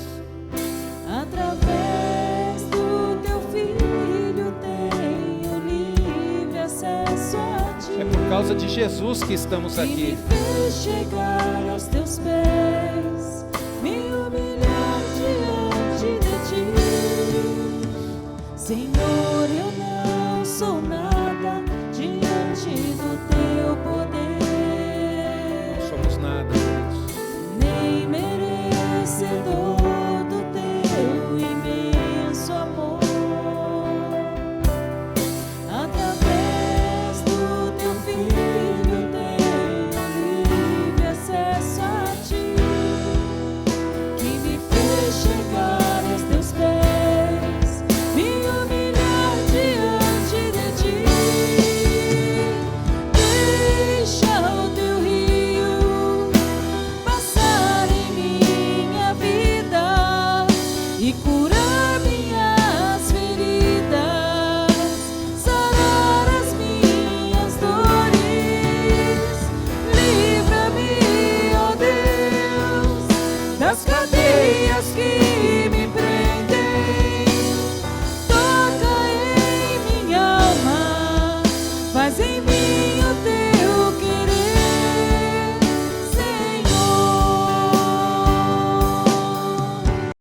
Através do teu filho tenho livre acesso a ti. É por causa de Jesus que estamos E aqui. me fez chegar aos teus pés, me humilhar diante de ti. Senhor, eu não sou nada diante do teu poder.